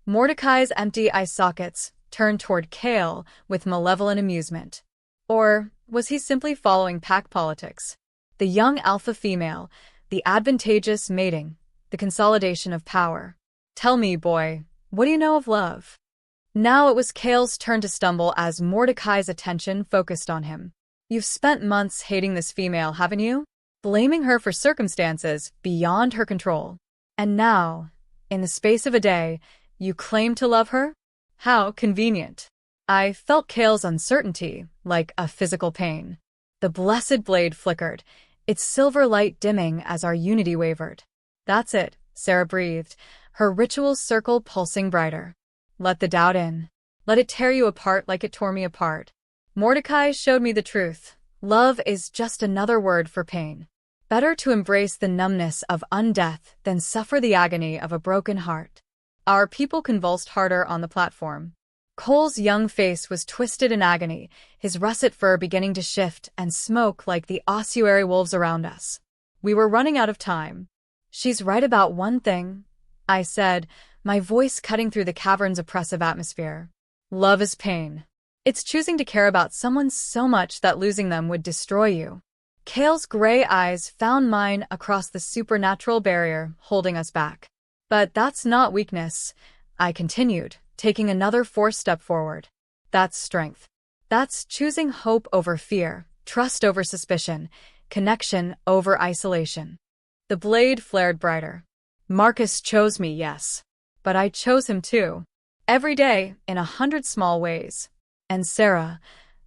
Mordecai's empty eye sockets turned toward Kael with malevolent amusement. Or was he simply following pack politics? The young alpha female, the advantageous mating, the consolidation of power. Tell me, boy, what do you know of love? Now it was Kael's turn to stumble as Mordecai's attention focused on him. You've spent months hating this female, haven't you? Blaming her for circumstances beyond her control. And now, in the space of a day, you claim to love her? How convenient. I felt Kael's uncertainty, like a physical pain. The blessed blade flickered, its silver light dimming as our unity wavered. That's it, Sarah breathed, her ritual circle pulsing brighter. Let the doubt in. Let it tear you apart like it tore me apart. Mordecai showed me the truth. Love is just another word for pain. Better to embrace the numbness of undeath than suffer the agony of a broken heart. Our people convulsed harder on the platform. Cole's young face was twisted in agony, his russet fur beginning to shift and smoke like the ossuary wolves around us. We were running out of time. "She's right about one thing," I said, my voice cutting through the cavern's oppressive atmosphere. "Love is pain. It's choosing to care about someone so much that losing them would destroy you." Kael's gray eyes found mine across the supernatural barrier holding us back. "But that's not weakness," I continued, taking another step forward. "That's strength. That's choosing hope over fear, trust over suspicion, connection over isolation." The blade flared brighter. "Marcus chose me, yes. But I chose him too. Every day, in 100 small ways. And Sarah,"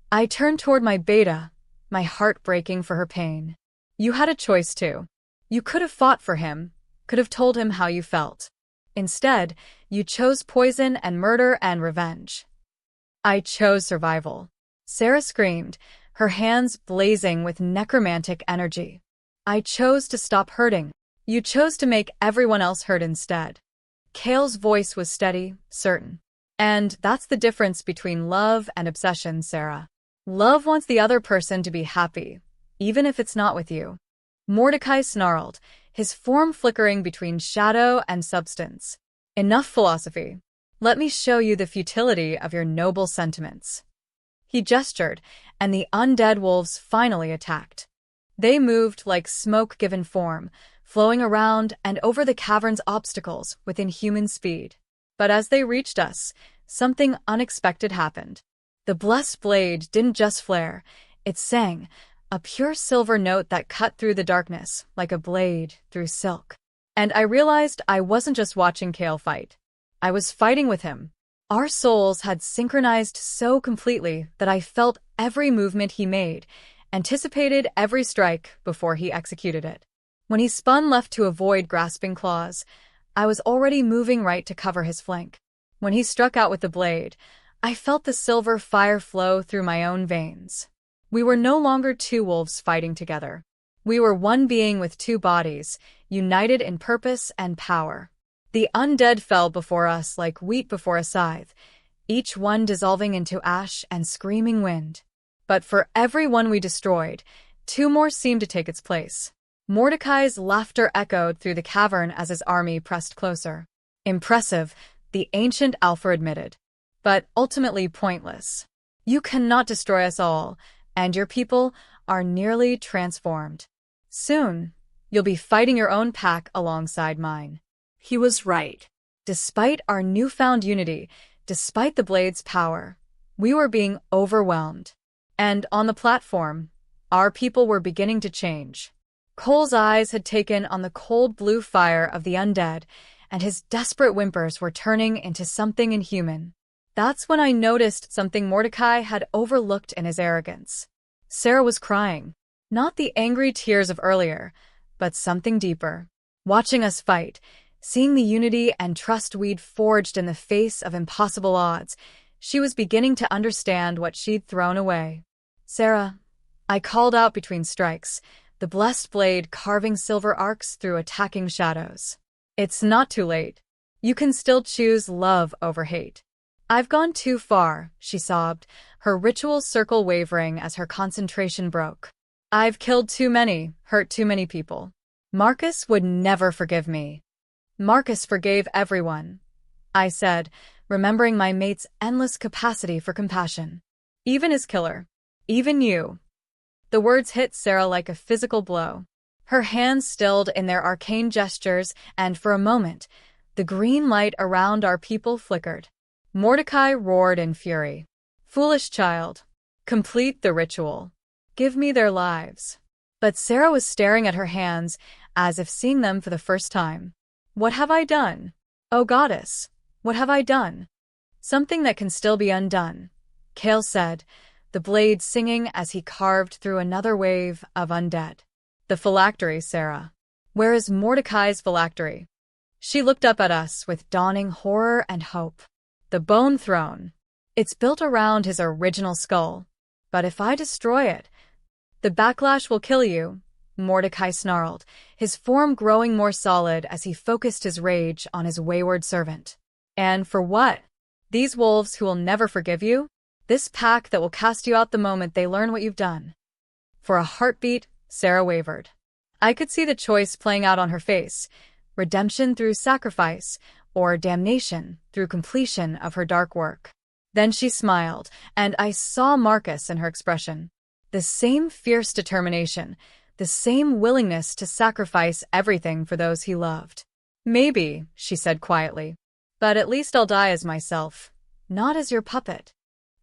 I turned toward my beta, my heart breaking for her pain. "You had a choice too. You could have fought for him, could have told him how you felt. Instead, you chose poison and murder and revenge." "I chose survival," Sarah screamed, her hands blazing with necromantic energy. "I chose to stop hurting. You chose to make everyone else hurt instead." Kael's voice was steady, certain. "And that's the difference between love and obsession, Sarah. Love wants the other person to be happy, even if it's not with you." Mordecai snarled, his form flickering between shadow and substance. "Enough philosophy. Let me show you the futility of your noble sentiments." He gestured, and the undead wolves finally attacked. They moved like smoke given form, flowing around and over the cavern's obstacles within human speed. But as they reached us, something unexpected happened. The blessed blade didn't just flare, it sang, a pure silver note that cut through the darkness like a blade through silk. And I realized I wasn't just watching Kael fight. I was fighting with him. Our souls had synchronized so completely that I felt every movement he made, anticipated every strike before he executed it. When he spun left to avoid grasping claws, I was already moving right to cover his flank. When he struck out with the blade, I felt the silver fire flow through my own veins. We were no longer two wolves fighting together. We were one being with two bodies, united in purpose and power. The undead fell before us like wheat before a scythe, each one dissolving into ash and screaming wind. But for every one we destroyed, two more seemed to take its place. Mordecai's laughter echoed through the cavern as his army pressed closer. "Impressive," the ancient Alpha admitted, "but ultimately pointless. You cannot destroy us all, and your people are nearly transformed. Soon, you'll be fighting your own pack alongside mine." He was right. Despite our newfound unity, despite the blade's power, we were being overwhelmed. And on the platform, our people were beginning to change. Cole's eyes had taken on the cold blue fire of the undead, and his desperate whimpers were turning into something inhuman. That's when I noticed something Mordecai had overlooked in his arrogance. Sarah was crying. Not the angry tears of earlier, but something deeper. Watching us fight, seeing the unity and trust we'd forged in the face of impossible odds, she was beginning to understand what she'd thrown away. "Sarah," I called out between strikes, the blessed blade carving silver arcs through attacking shadows. "It's not too late. You can still choose love over hate." "I've gone too far," she sobbed, her ritual circle wavering as her concentration broke. "I've killed too many, hurt too many people. Marcus would never forgive me." "Marcus forgave everyone," I said, remembering my mate's endless capacity for compassion. "Even his killer. Even you." The words hit Sarah like a physical blow. Her hands stilled in their arcane gestures, and for a moment, the green light around our people flickered. Mordecai roared in fury. "Foolish child. Complete the ritual. Give me their lives." But Sarah was staring at her hands, as if seeing them for the first time. "What have I done? Oh goddess, what have I done?" "Something that can still be undone," Kael said, the blade singing as he carved through another wave of undead. "The phylactery, Sarah. Where is Mordecai's phylactery?" She looked up at us with dawning horror and hope. "The bone throne. It's built around his original skull. But if I destroy it, the backlash will kill you," Mordecai snarled, his form growing more solid as he focused his rage on his wayward servant. And for what? These wolves who will never forgive you? This pack that will cast you out the moment they learn what you've done. For a heartbeat, Sarah wavered. I could see the choice playing out on her face, redemption through sacrifice, or damnation through completion of her dark work. Then she smiled, and I saw Marcus in her expression. The same fierce determination, the same willingness to sacrifice everything for those he loved. Maybe, she said quietly, but at least I'll die as myself, not as your puppet.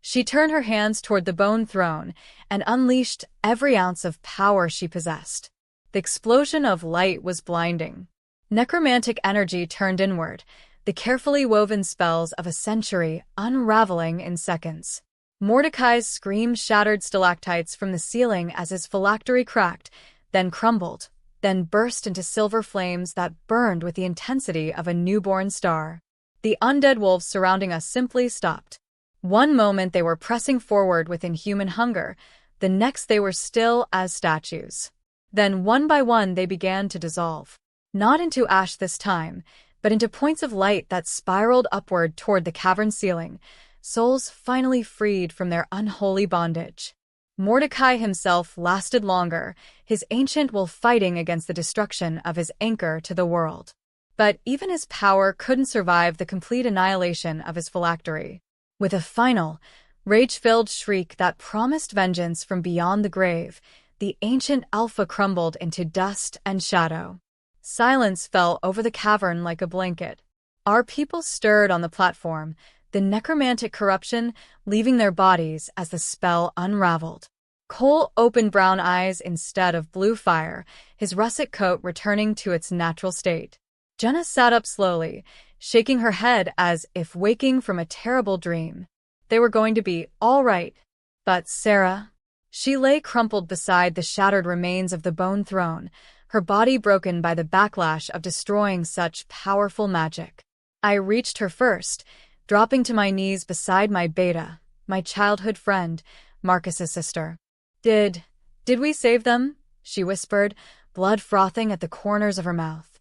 She turned her hands toward the bone throne and unleashed every ounce of power she possessed. The explosion of light was blinding. Necromantic energy turned inward, the carefully woven spells of a century unraveling in seconds. Mordecai's scream shattered stalactites from the ceiling as his phylactery cracked, then crumbled, then burst into silver flames that burned with the intensity of a newborn star. The undead wolves surrounding us simply stopped. One moment they were pressing forward with inhuman hunger, the next they were still as statues. Then one by one they began to dissolve. Not into ash this time, but into points of light that spiraled upward toward the cavern ceiling, souls finally freed from their unholy bondage. Mordecai himself lasted longer, his ancient will fighting against the destruction of his anchor to the world. But even his power couldn't survive the complete annihilation of his phylactery. With a final, rage-filled shriek that promised vengeance from beyond the grave, the ancient Alpha crumbled into dust and shadow. Silence fell over the cavern like a blanket. Our people stirred on the platform, the necromantic corruption leaving their bodies as the spell unraveled. Cole opened brown eyes instead of blue fire, his russet coat returning to its natural state. Jenna sat up slowly, shaking her head as if waking from a terrible dream. They were going to be all right. But Sarah? She lay crumpled beside the shattered remains of the bone throne, her body broken by the backlash of destroying such powerful magic. I reached her first, dropping to my knees beside my beta, my childhood friend, Marcus's sister. Did we save them? She whispered, blood frothing at the corners of her mouth.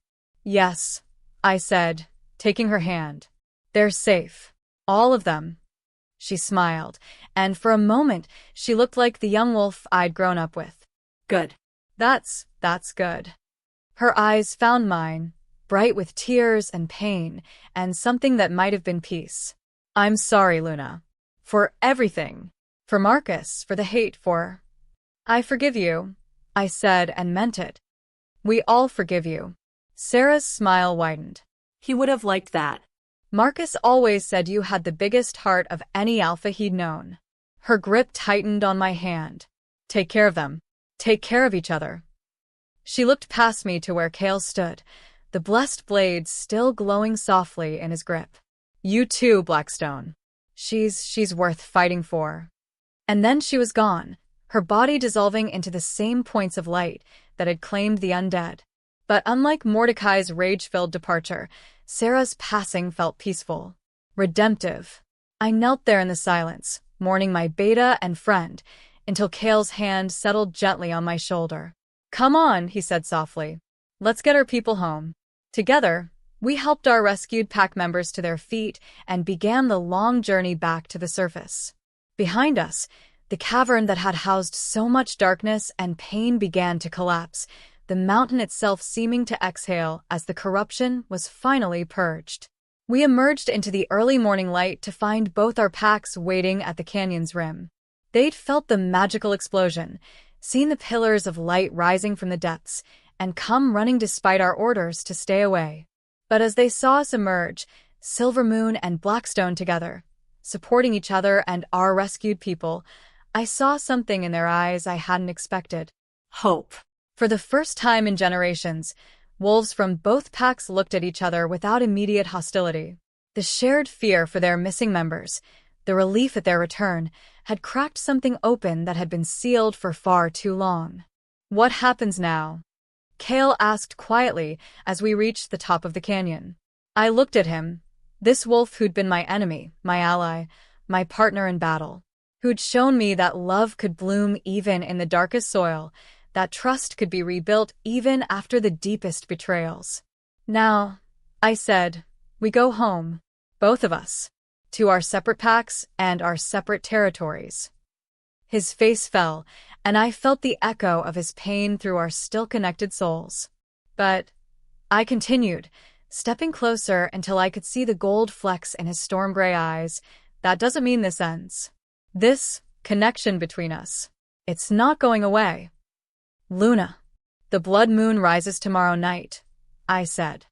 Yes, I said, taking her hand. They're safe. All of them. She smiled, and for a moment she looked like the young wolf I'd grown up with. Good. That's good. Her eyes found mine, bright with tears and pain, and something that might have been peace. I'm sorry, Luna. For everything. For Marcus, for the hate, for... I forgive you, I said and meant it. We all forgive you. Sarah's smile widened. He would have liked that. Marcus always said you had the biggest heart of any alpha he'd known. Her grip tightened on my hand. Take care of them. Take care of each other. She looked past me to where Kael stood, the blessed blade still glowing softly in his grip. You too, Blackstone. She's worth fighting for. And then she was gone, her body dissolving into the same points of light that had claimed the undead. But unlike Mordecai's rage-filled departure, Sarah's passing felt peaceful, redemptive. I knelt there in the silence, mourning my beta and friend, until Kael's hand settled gently on my shoulder. Come on, he said softly. Let's get our people home. Together, we helped our rescued pack members to their feet and began the long journey back to the surface. Behind us, the cavern that had housed so much darkness and pain began to collapse, the mountain itself seeming to exhale as the corruption was finally purged. We emerged into the early morning light to find both our packs waiting at the canyon's rim. They'd felt the magical explosion, seen the pillars of light rising from the depths, and come running despite our orders to stay away. But as they saw us emerge, Silvermoon and Blackstone together, supporting each other and our rescued people, I saw something in their eyes I hadn't expected. Hope. For the first time in generations, wolves from both packs looked at each other without immediate hostility. The shared fear for their missing members, the relief at their return, had cracked something open that had been sealed for far too long. What happens now? Kael asked quietly as we reached the top of the canyon. I looked at him, this wolf who'd been my enemy, my ally, my partner in battle, who'd shown me that love could bloom even in the darkest soil, that trust could be rebuilt even after the deepest betrayals. Now, I said, we go home. Both of us. To our separate packs and our separate territories. His face fell, and I felt the echo of his pain through our still-connected souls. But I continued, stepping closer until I could see the gold flecks in his storm-gray eyes. That doesn't mean this ends. This connection between us, it's not going away. Luna. The blood moon rises tomorrow night, I said.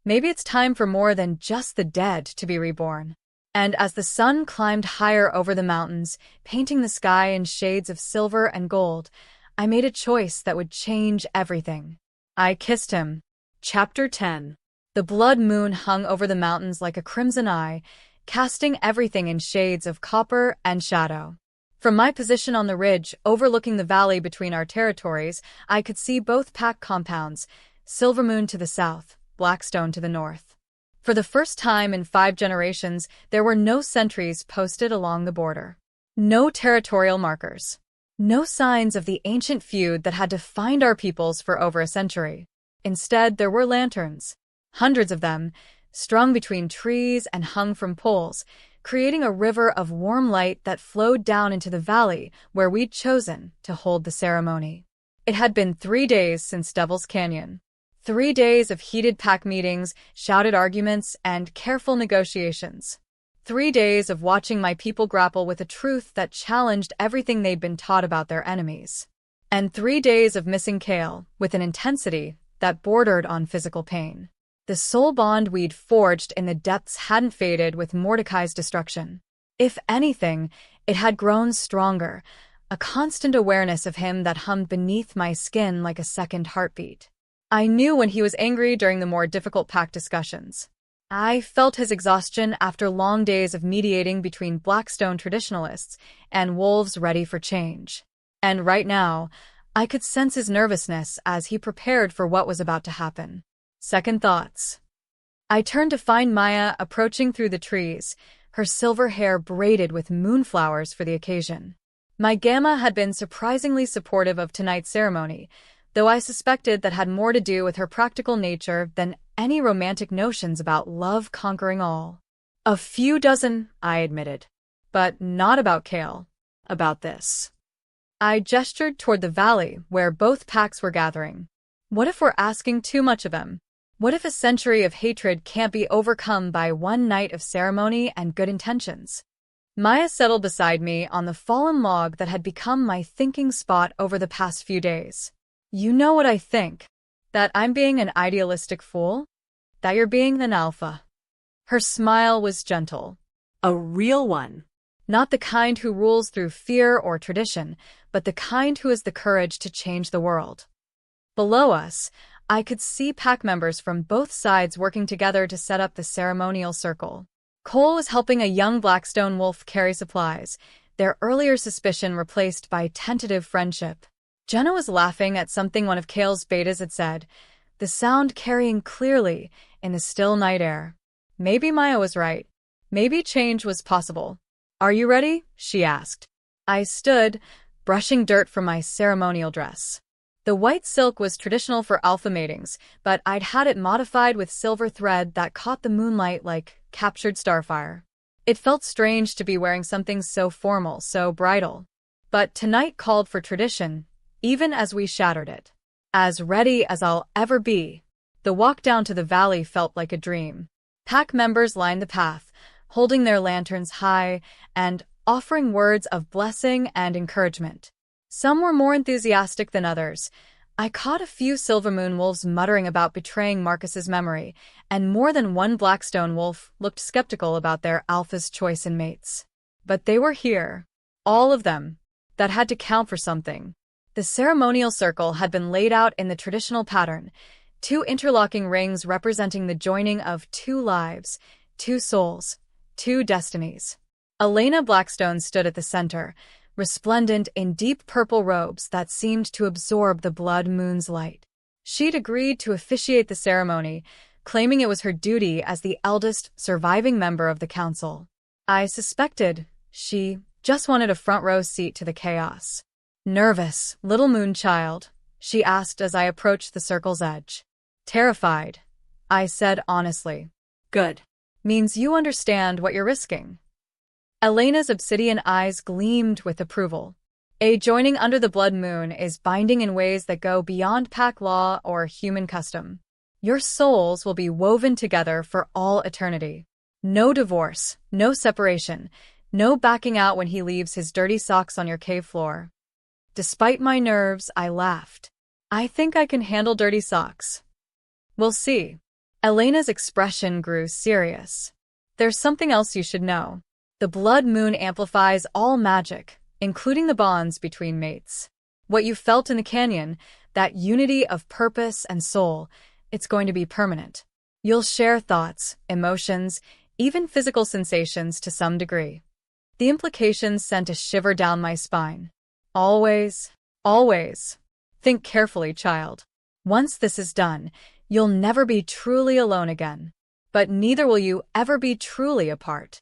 Maybe it's time for more than just the dead to be reborn. And as the sun climbed higher over the mountains, painting the sky in shades of silver and gold, I made a choice that would change everything. I kissed him. Chapter 10. The blood moon hung over the mountains like a crimson eye, casting everything in shades of copper and shadow. From my position on the ridge, overlooking the valley between our territories, I could see both pack compounds, Silvermoon to the south, Blackstone to the north. For the first time in 5 generations, there were no sentries posted along the border. No territorial markers. No signs of the ancient feud that had defined our peoples for over a century. Instead, there were lanterns. Hundreds of them, strung between trees and hung from poles, creating a river of warm light that flowed down into the valley where we'd chosen to hold the ceremony. It had been 3 days since Devil's Canyon. 3 days of heated pack meetings, shouted arguments, and careful negotiations. 3 days of watching my people grapple with a truth that challenged everything they'd been taught about their enemies. And 3 days of missing Kael with an intensity that bordered on physical pain. The soul bond we'd forged in the depths hadn't faded with Mordecai's destruction. If anything, it had grown stronger, a constant awareness of him that hummed beneath my skin like a second heartbeat. I knew when he was angry during the more difficult pact discussions. I felt his exhaustion after long days of mediating between Blackstone traditionalists and wolves ready for change. And right now, I could sense his nervousness as he prepared for what was about to happen. Second thoughts. I turned to find Maya approaching through the trees, her silver hair braided with moonflowers for the occasion. My Gamma had been surprisingly supportive of tonight's ceremony, though I suspected that had more to do with her practical nature than any romantic notions about love conquering all. A few dozen, I admitted. But not about Kael. About this. I gestured toward the valley where both packs were gathering. What if we're asking too much of him? What if a century of hatred can't be overcome by one night of ceremony and good intentions? Maya settled beside me on the fallen log that had become my thinking spot over the past few days. You know what I think? That I'm being an idealistic fool? That you're being an alpha? Her smile was gentle. A real one. Not the kind who rules through fear or tradition, but the kind who has the courage to change the world. Below us, I could see pack members from both sides working together to set up the ceremonial circle. Cole was helping a young Blackstone wolf carry supplies, their earlier suspicion replaced by tentative friendship. Jenna was laughing at something one of Kael's betas had said, the sound carrying clearly in the still night air. Maybe Maya was right. Maybe change was possible. Are you ready? She asked. I stood, brushing dirt from my ceremonial dress. The white silk was traditional for alpha matings, but I'd had it modified with silver thread that caught the moonlight like captured starfire. It felt strange to be wearing something so formal, so bridal. But tonight called for tradition, even as we shattered it. As ready as I'll ever be. The walk down to the valley felt like a dream. Pack members lined the path, holding their lanterns high and offering words of blessing and encouragement. Some were more enthusiastic than others. I caught a few Silvermoon wolves muttering about betraying Marcus's memory, and more than one Blackstone wolf looked skeptical about their alpha's choice in mates. But they were here. All of them. That had to count for something. The ceremonial circle had been laid out in the traditional pattern, 2 interlocking rings representing the joining of 2 lives, 2 souls, 2 destinies. Elena Blackstone stood at the center, resplendent in deep purple robes that seemed to absorb the blood moon's light. She'd agreed to officiate the ceremony, claiming it was her duty as the eldest surviving member of the council. I suspected she just wanted a front-row seat to the chaos. Nervous, little moon child, she asked as I approached the circle's edge. Terrified, I said honestly. Good. means you understand what you're risking. Elena's obsidian eyes gleamed with approval. A joining under the blood moon is binding in ways that go beyond pack law or human custom. Your souls will be woven together for all eternity. No divorce, no separation, no backing out when he leaves his dirty socks on your cave floor. Despite my nerves, I laughed. I think I can handle dirty socks. We'll see. Elena's expression grew serious. There's something else you should know. The blood moon amplifies all magic, including the bonds between mates. What you felt in the canyon, that unity of purpose and soul, it's going to be permanent. You'll share thoughts, emotions, even physical sensations to some degree. The implications sent a shiver down my spine. Always, always. Think carefully, child. Once this is done, you'll never be truly alone again. But neither will you ever be truly apart.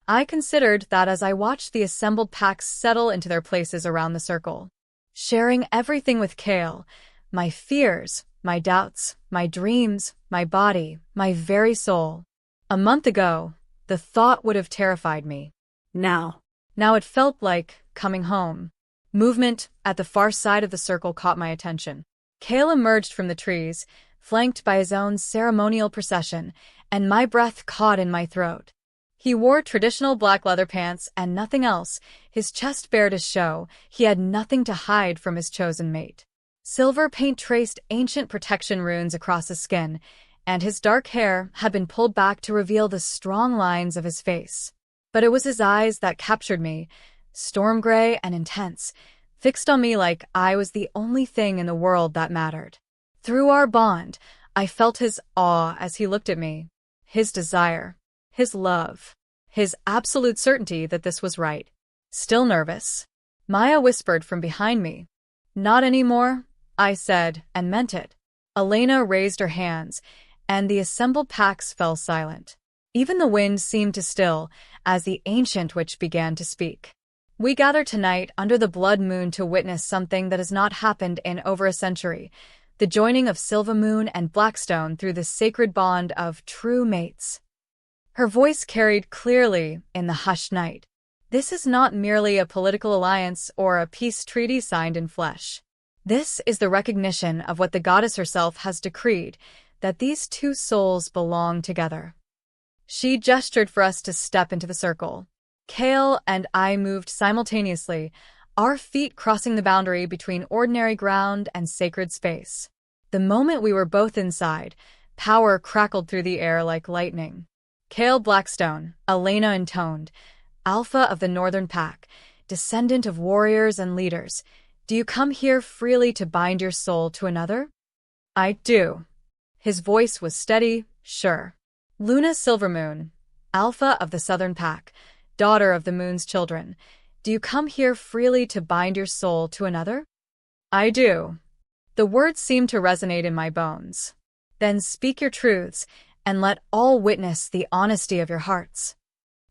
I considered that as I watched the assembled packs settle into their places around the circle. Sharing everything with Kael, my fears, my doubts, my dreams, my body, my very soul. A month ago, the thought would have terrified me. Now it felt like coming home. Movement at the far side of the circle caught my attention. Kael emerged from the trees, flanked by his own ceremonial procession, and my breath caught in my throat. He wore traditional black leather pants and nothing else, his chest bare to show he had nothing to hide from his chosen mate. Silver paint traced ancient protection runes across his skin, and his dark hair had been pulled back to reveal the strong lines of his face. But it was his eyes that captured me, storm gray and intense, fixed on me like I was the only thing in the world that mattered. Through our bond, I felt his awe as he looked at me, his desire, his love, his absolute certainty that this was right. Still nervous, Maya whispered from behind me. Not anymore, I said, and meant it. Elena raised her hands, and the assembled packs fell silent. Even the wind seemed to still as the ancient witch began to speak. We gather tonight under the blood moon to witness something that has not happened in over a century, the joining of Silvermoon and Blackstone through the sacred bond of true mates. Her voice carried clearly in the hushed night. This is not merely a political alliance or a peace treaty signed in flesh. This is the recognition of what the goddess herself has decreed, that these two souls belong together. She gestured for us to step into the circle. Kael and I moved simultaneously, our feet crossing the boundary between ordinary ground and sacred space. The moment we were both inside, power crackled through the air like lightning. Kael Blackstone, Elena intoned, alpha of the Northern Pack, descendant of warriors and leaders, do you come here freely to bind your soul to another? I do. His voice was steady, sure. Luna Silvermoon, alpha of the Southern Pack, daughter of the moon's children, do you come here freely to bind your soul to another? I do. The words seemed to resonate in my bones. Then speak your truths, and let all witness the honesty of your hearts.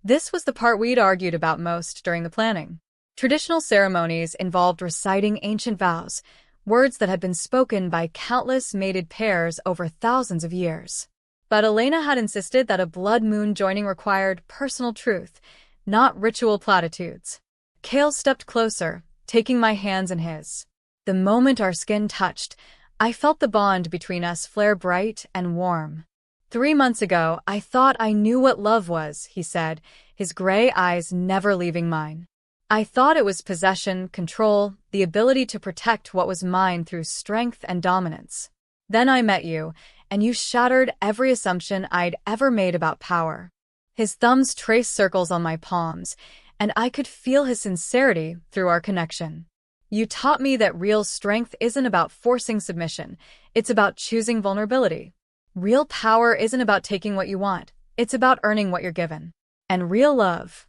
This was the part we'd argued about most during the planning. Traditional ceremonies involved reciting ancient vows, words that had been spoken by countless mated pairs over thousands of years. But Elena had insisted that a blood moon joining required personal truth, not ritual platitudes. Kael stepped closer, taking my hands in his. The moment our skin touched, I felt the bond between us flare bright and warm. 3 months ago, I thought I knew what love was, he said, his gray eyes never leaving mine. I thought it was possession, control, the ability to protect what was mine through strength and dominance. Then I met you, and you shattered every assumption I'd ever made about power. His thumbs traced circles on my palms, and I could feel his sincerity through our connection. You taught me that real strength isn't about forcing submission, it's about choosing vulnerability. Real power isn't about taking what you want, it's about earning what you're given. And real love.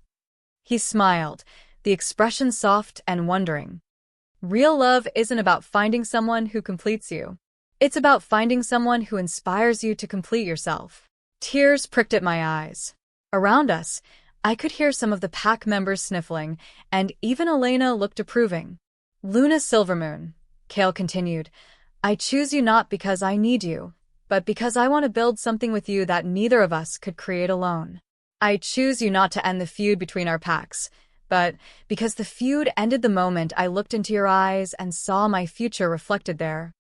He smiled, the expression soft and wondering. Real love isn't about finding someone who completes you. It's about finding someone who inspires you to complete yourself. Tears pricked at my eyes. Around us, I could hear some of the pack members sniffling, and even Elena looked approving. Luna Silvermoon, Kael continued, I choose you not because I need you, but because I want to build something with you that neither of us could create alone. I choose you not to end the feud between our packs, but because the feud ended the moment I looked into your eyes and saw my future reflected there.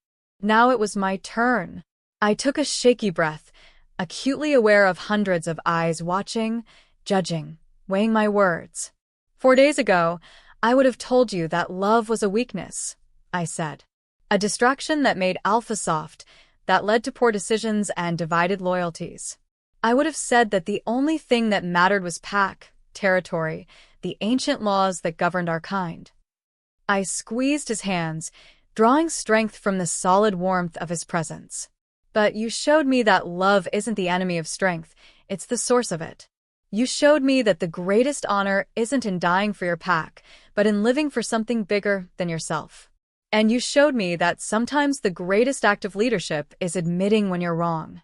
Now it was my turn. I took a shaky breath, acutely aware of hundreds of eyes watching, judging, weighing my words. 4 days ago, I would have told you that love was a weakness, I said. A distraction that made alpha soft, that led to poor decisions and divided loyalties. I would have said that the only thing that mattered was pack, territory, the ancient laws that governed our kind. I squeezed his hands, drawing strength from the solid warmth of his presence. But you showed me that love isn't the enemy of strength, it's the source of it. You showed me that the greatest honor isn't in dying for your pack, but in living for something bigger than yourself. And you showed me that sometimes the greatest act of leadership is admitting when you're wrong.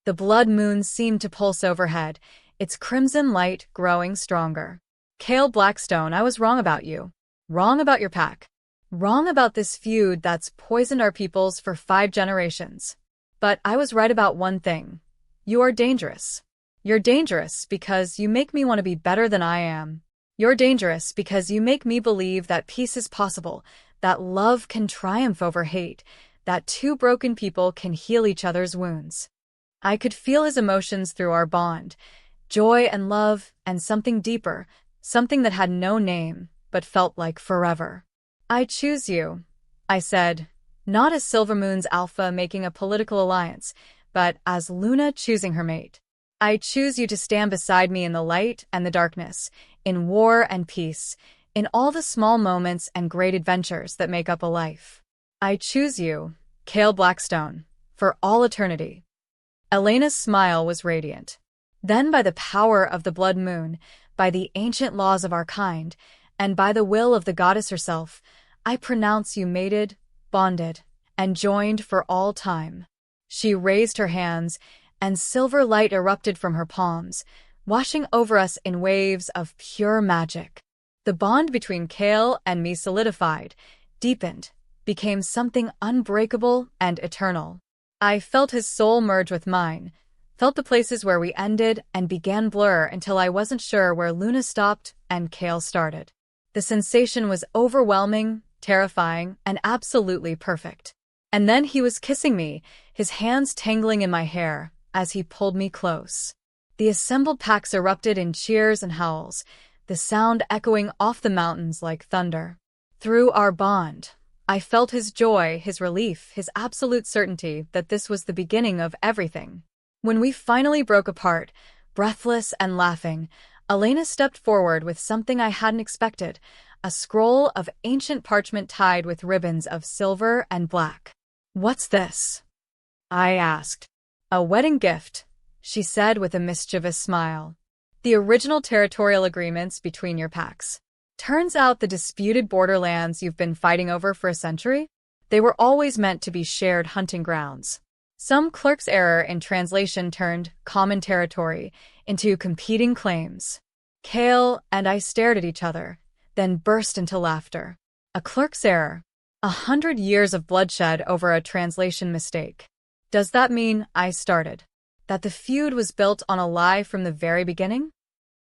The blood moon seemed to pulse overhead, its crimson light growing stronger. Kael Blackstone, I was wrong about you. Wrong about your pack. Wrong about this feud that's poisoned our peoples for 5 generations. But I was right about one thing. You are dangerous. You're dangerous because you make me want to be better than I am. You're dangerous because you make me believe that peace is possible, that love can triumph over hate, that 2 broken people can heal each other's wounds. I could feel his emotions through our bond, joy and love, and something deeper, something that had no name, but felt like forever. I choose you, I said, not as Silvermoon's alpha making a political alliance, but as Luna choosing her mate. I choose you to stand beside me in the light and the darkness, in war and peace, in all the small moments and great adventures that make up a life. I choose you, Kael Blackstone, for all eternity. Elena's smile was radiant. Then by the power of the blood moon, by the ancient laws of our kind, and by the will of the goddess herself, I pronounce you mated, bonded, and joined for all time. She raised her hands, and silver light erupted from her palms, washing over us in waves of pure magic. The bond between Kael and me solidified, deepened, became something unbreakable and eternal. I felt his soul merge with mine, felt the places where we ended and began blur until I wasn't sure where Luna stopped and Kael started. The sensation was overwhelming, terrifying, and absolutely perfect. And then he was kissing me, his hands tangling in my hair, as he pulled me close. The assembled packs erupted in cheers and howls, the sound echoing off the mountains like thunder. Through our bond, I felt his joy, his relief, his absolute certainty that this was the beginning of everything. When we finally broke apart, breathless and laughing, Elena stepped forward with something I hadn't expected, a scroll of ancient parchment tied with ribbons of silver and black. "What's this?" I asked. "A wedding gift," she said with a mischievous smile. "The original territorial agreements between your packs. Turns out the disputed borderlands you've been fighting over for a century? They were always meant to be shared hunting grounds. Some clerk's error in translation turned common territory into competing claims." Kael and I stared at each other, then burst into laughter. A clerk's error. 100 years of bloodshed over a translation mistake. Does that mean, I started, that the feud was built on a lie from the very beginning?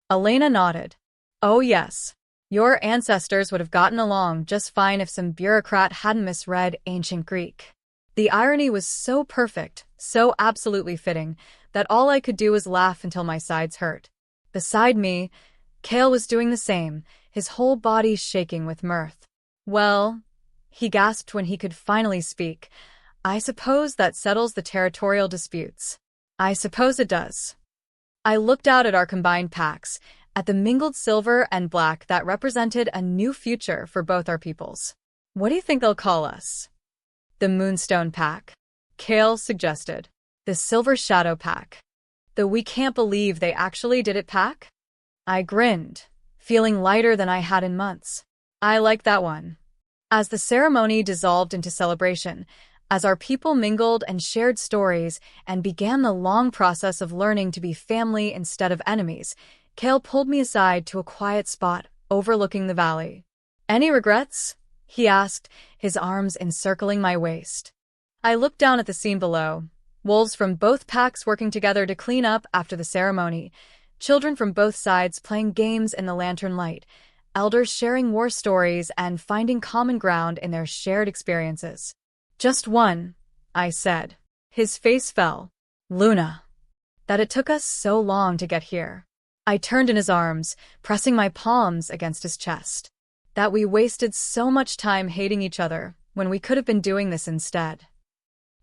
Elena nodded. Oh yes. Your ancestors would have gotten along just fine if some bureaucrat hadn't misread ancient Greek. The irony was so perfect, so absolutely fitting, that all I could do was laugh until my sides hurt. Beside me, Kael was doing the same, his whole body shaking with mirth. "Well," he gasped when he could finally speak, "I suppose that settles the territorial disputes." "I suppose it does." I looked out at our combined packs, at the mingled silver and black that represented a new future for both our peoples. "What do you think they'll call us?" "The Moonstone Pack," Kael suggested. "The Silver Shadow Pack." "The We Can't Believe They Actually Did It Pack?" I grinned, feeling lighter than I had in months. "I like that one." As the ceremony dissolved into celebration, as our people mingled and shared stories and began the long process of learning to be family instead of enemies, Kael pulled me aside to a quiet spot overlooking the valley. "Any regrets?" he asked, his arms encircling my waist. I looked down at the scene below, Wolves from both packs working together to clean up after the ceremony, children from both sides playing games in the lantern light, elders sharing war stories and finding common ground in their shared experiences. Just one, I said. His face fell. Luna. That it took us so long to get here. I turned in his arms, pressing my palms against his chest. That we wasted so much time hating each other when we could have been doing this instead.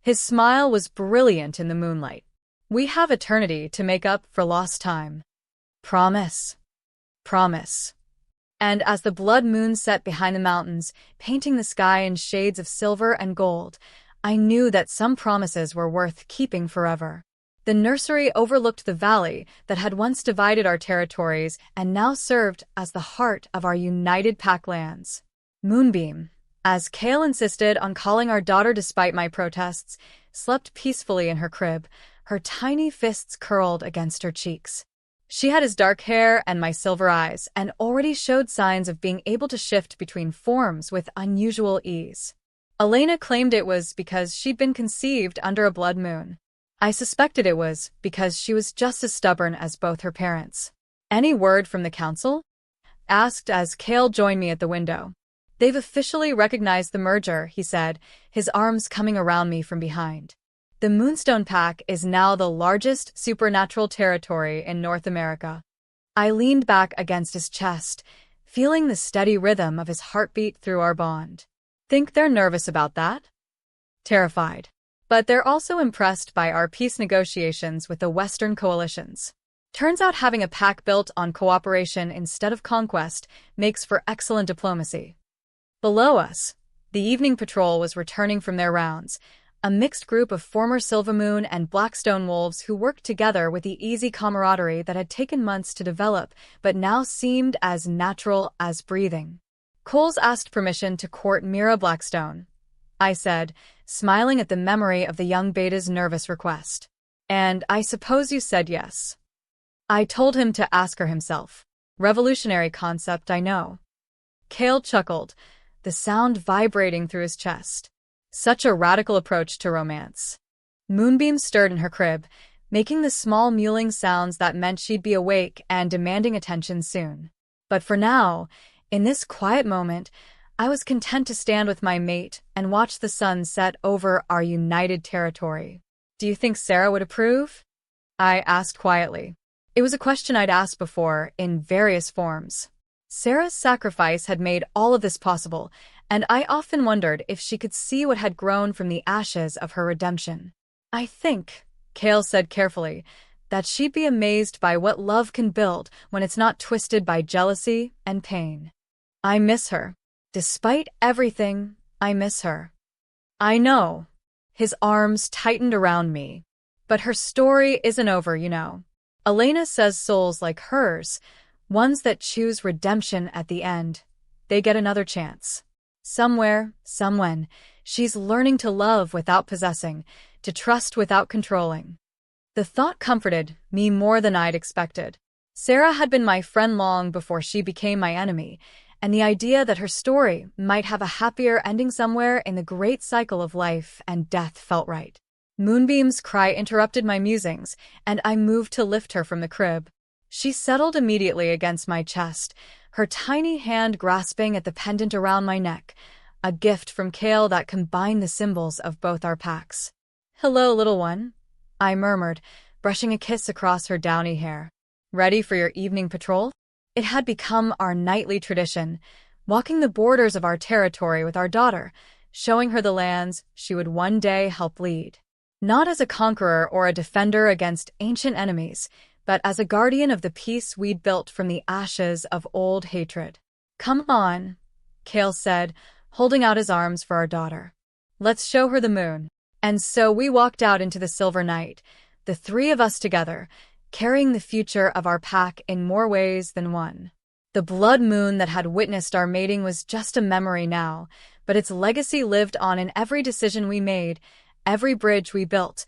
His smile was brilliant in the moonlight. We have eternity to make up for lost time. Promise. Promise. And as the blood moon set behind the mountains, painting the sky in shades of silver and gold, I knew that some promises were worth keeping forever. The nursery overlooked the valley that had once divided our territories and now served as the heart of our united pack lands. Moonbeam, as Kael insisted on calling our daughter despite my protests, slept peacefully in her crib, her tiny fists curled against her cheeks. She had his dark hair and my silver eyes, and already showed signs of being able to shift between forms with unusual ease. Elena claimed it was because she'd been conceived under a blood moon. I suspected it was because she was just as stubborn as both her parents. Any word from the council? Asked as Kael joined me at the window. They've officially recognized the merger, he said, his arms coming around me from behind. The Moonstone Pack is now the largest supernatural territory in North America. I leaned back against his chest, feeling the steady rhythm of his heartbeat through our bond. Think they're nervous about that? Terrified. But they're also impressed by our peace negotiations with the Western coalitions. Turns out having a pack built on cooperation instead of conquest makes for excellent diplomacy. Below us, the evening patrol was returning from their rounds, a mixed group of former Silvermoon and Blackstone wolves who worked together with the easy camaraderie that had taken months to develop but now seemed as natural as breathing. Coles asked permission to court Mira Blackstone, I said, smiling at the memory of the young beta's nervous request. And I suppose you said yes. I told him to ask her himself. Revolutionary concept, I know. Kael chuckled, the sound vibrating through his chest. Such a radical approach to romance. Moonbeam stirred in her crib, making the small mewling sounds that meant she'd be awake and demanding attention soon. But for now, in this quiet moment, I was content to stand with my mate and watch the sun set over our united territory. Do you think Sarah would approve? I asked quietly. It was a question I'd asked before, in various forms. Sarah's sacrifice had made all of this possible, and I often wondered if she could see what had grown from the ashes of her redemption. I think, Kael said carefully, that she'd be amazed by what love can build when it's not twisted by jealousy and pain. I miss her. Despite everything, I miss her. I know. His arms tightened around me. But her story isn't over, you know. Elena says souls like hers, ones that choose redemption at the end, they get another chance. Somewhere, somewhen, she's learning to love without possessing, to trust without controlling. The thought comforted me more than I'd expected. Sarah had been my friend long before she became my enemy, and the idea that her story might have a happier ending somewhere in the great cycle of life and death felt right. Moonbeam's cry interrupted my musings, and I moved to lift her from the crib. She settled immediately against my chest, her tiny hand grasping at the pendant around my neck, a gift from Kael that combined the symbols of both our packs. "Hello, little one," I murmured, brushing a kiss across her downy hair. "Ready for your evening patrol?" It had become our nightly tradition, walking the borders of our territory with our daughter, showing her the lands she would one day help lead. Not as a conqueror or a defender against ancient enemies, but as a guardian of the peace we'd built from the ashes of old hatred. "Come on," Kael said, holding out his arms for our daughter. "Let's show her the moon." And so we walked out into the silver night, the three of us together, carrying the future of our pack in more ways than one. The blood moon that had witnessed our mating was just a memory now, but its legacy lived on in every decision we made, every bridge we built,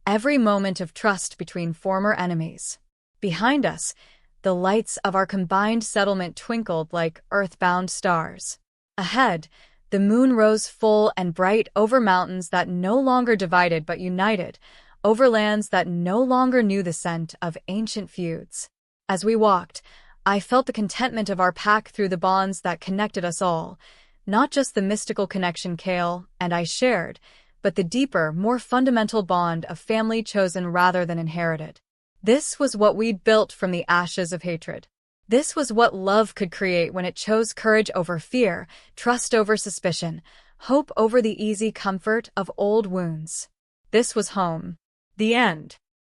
every moment of trust between former enemies. Behind us, the lights of our combined settlement twinkled like earthbound stars. Ahead, the moon rose full and bright over mountains that no longer divided but united, over lands that no longer knew the scent of ancient feuds. As we walked, I felt the contentment of our pack through the bonds that connected us all, not just the mystical connection Kael and I shared, but the deeper, more fundamental bond of family chosen rather than inherited. This was what we'd built from the ashes of hatred. This was what love could create when it chose courage over fear, trust over suspicion, hope over the easy comfort of old wounds. This was home. The end.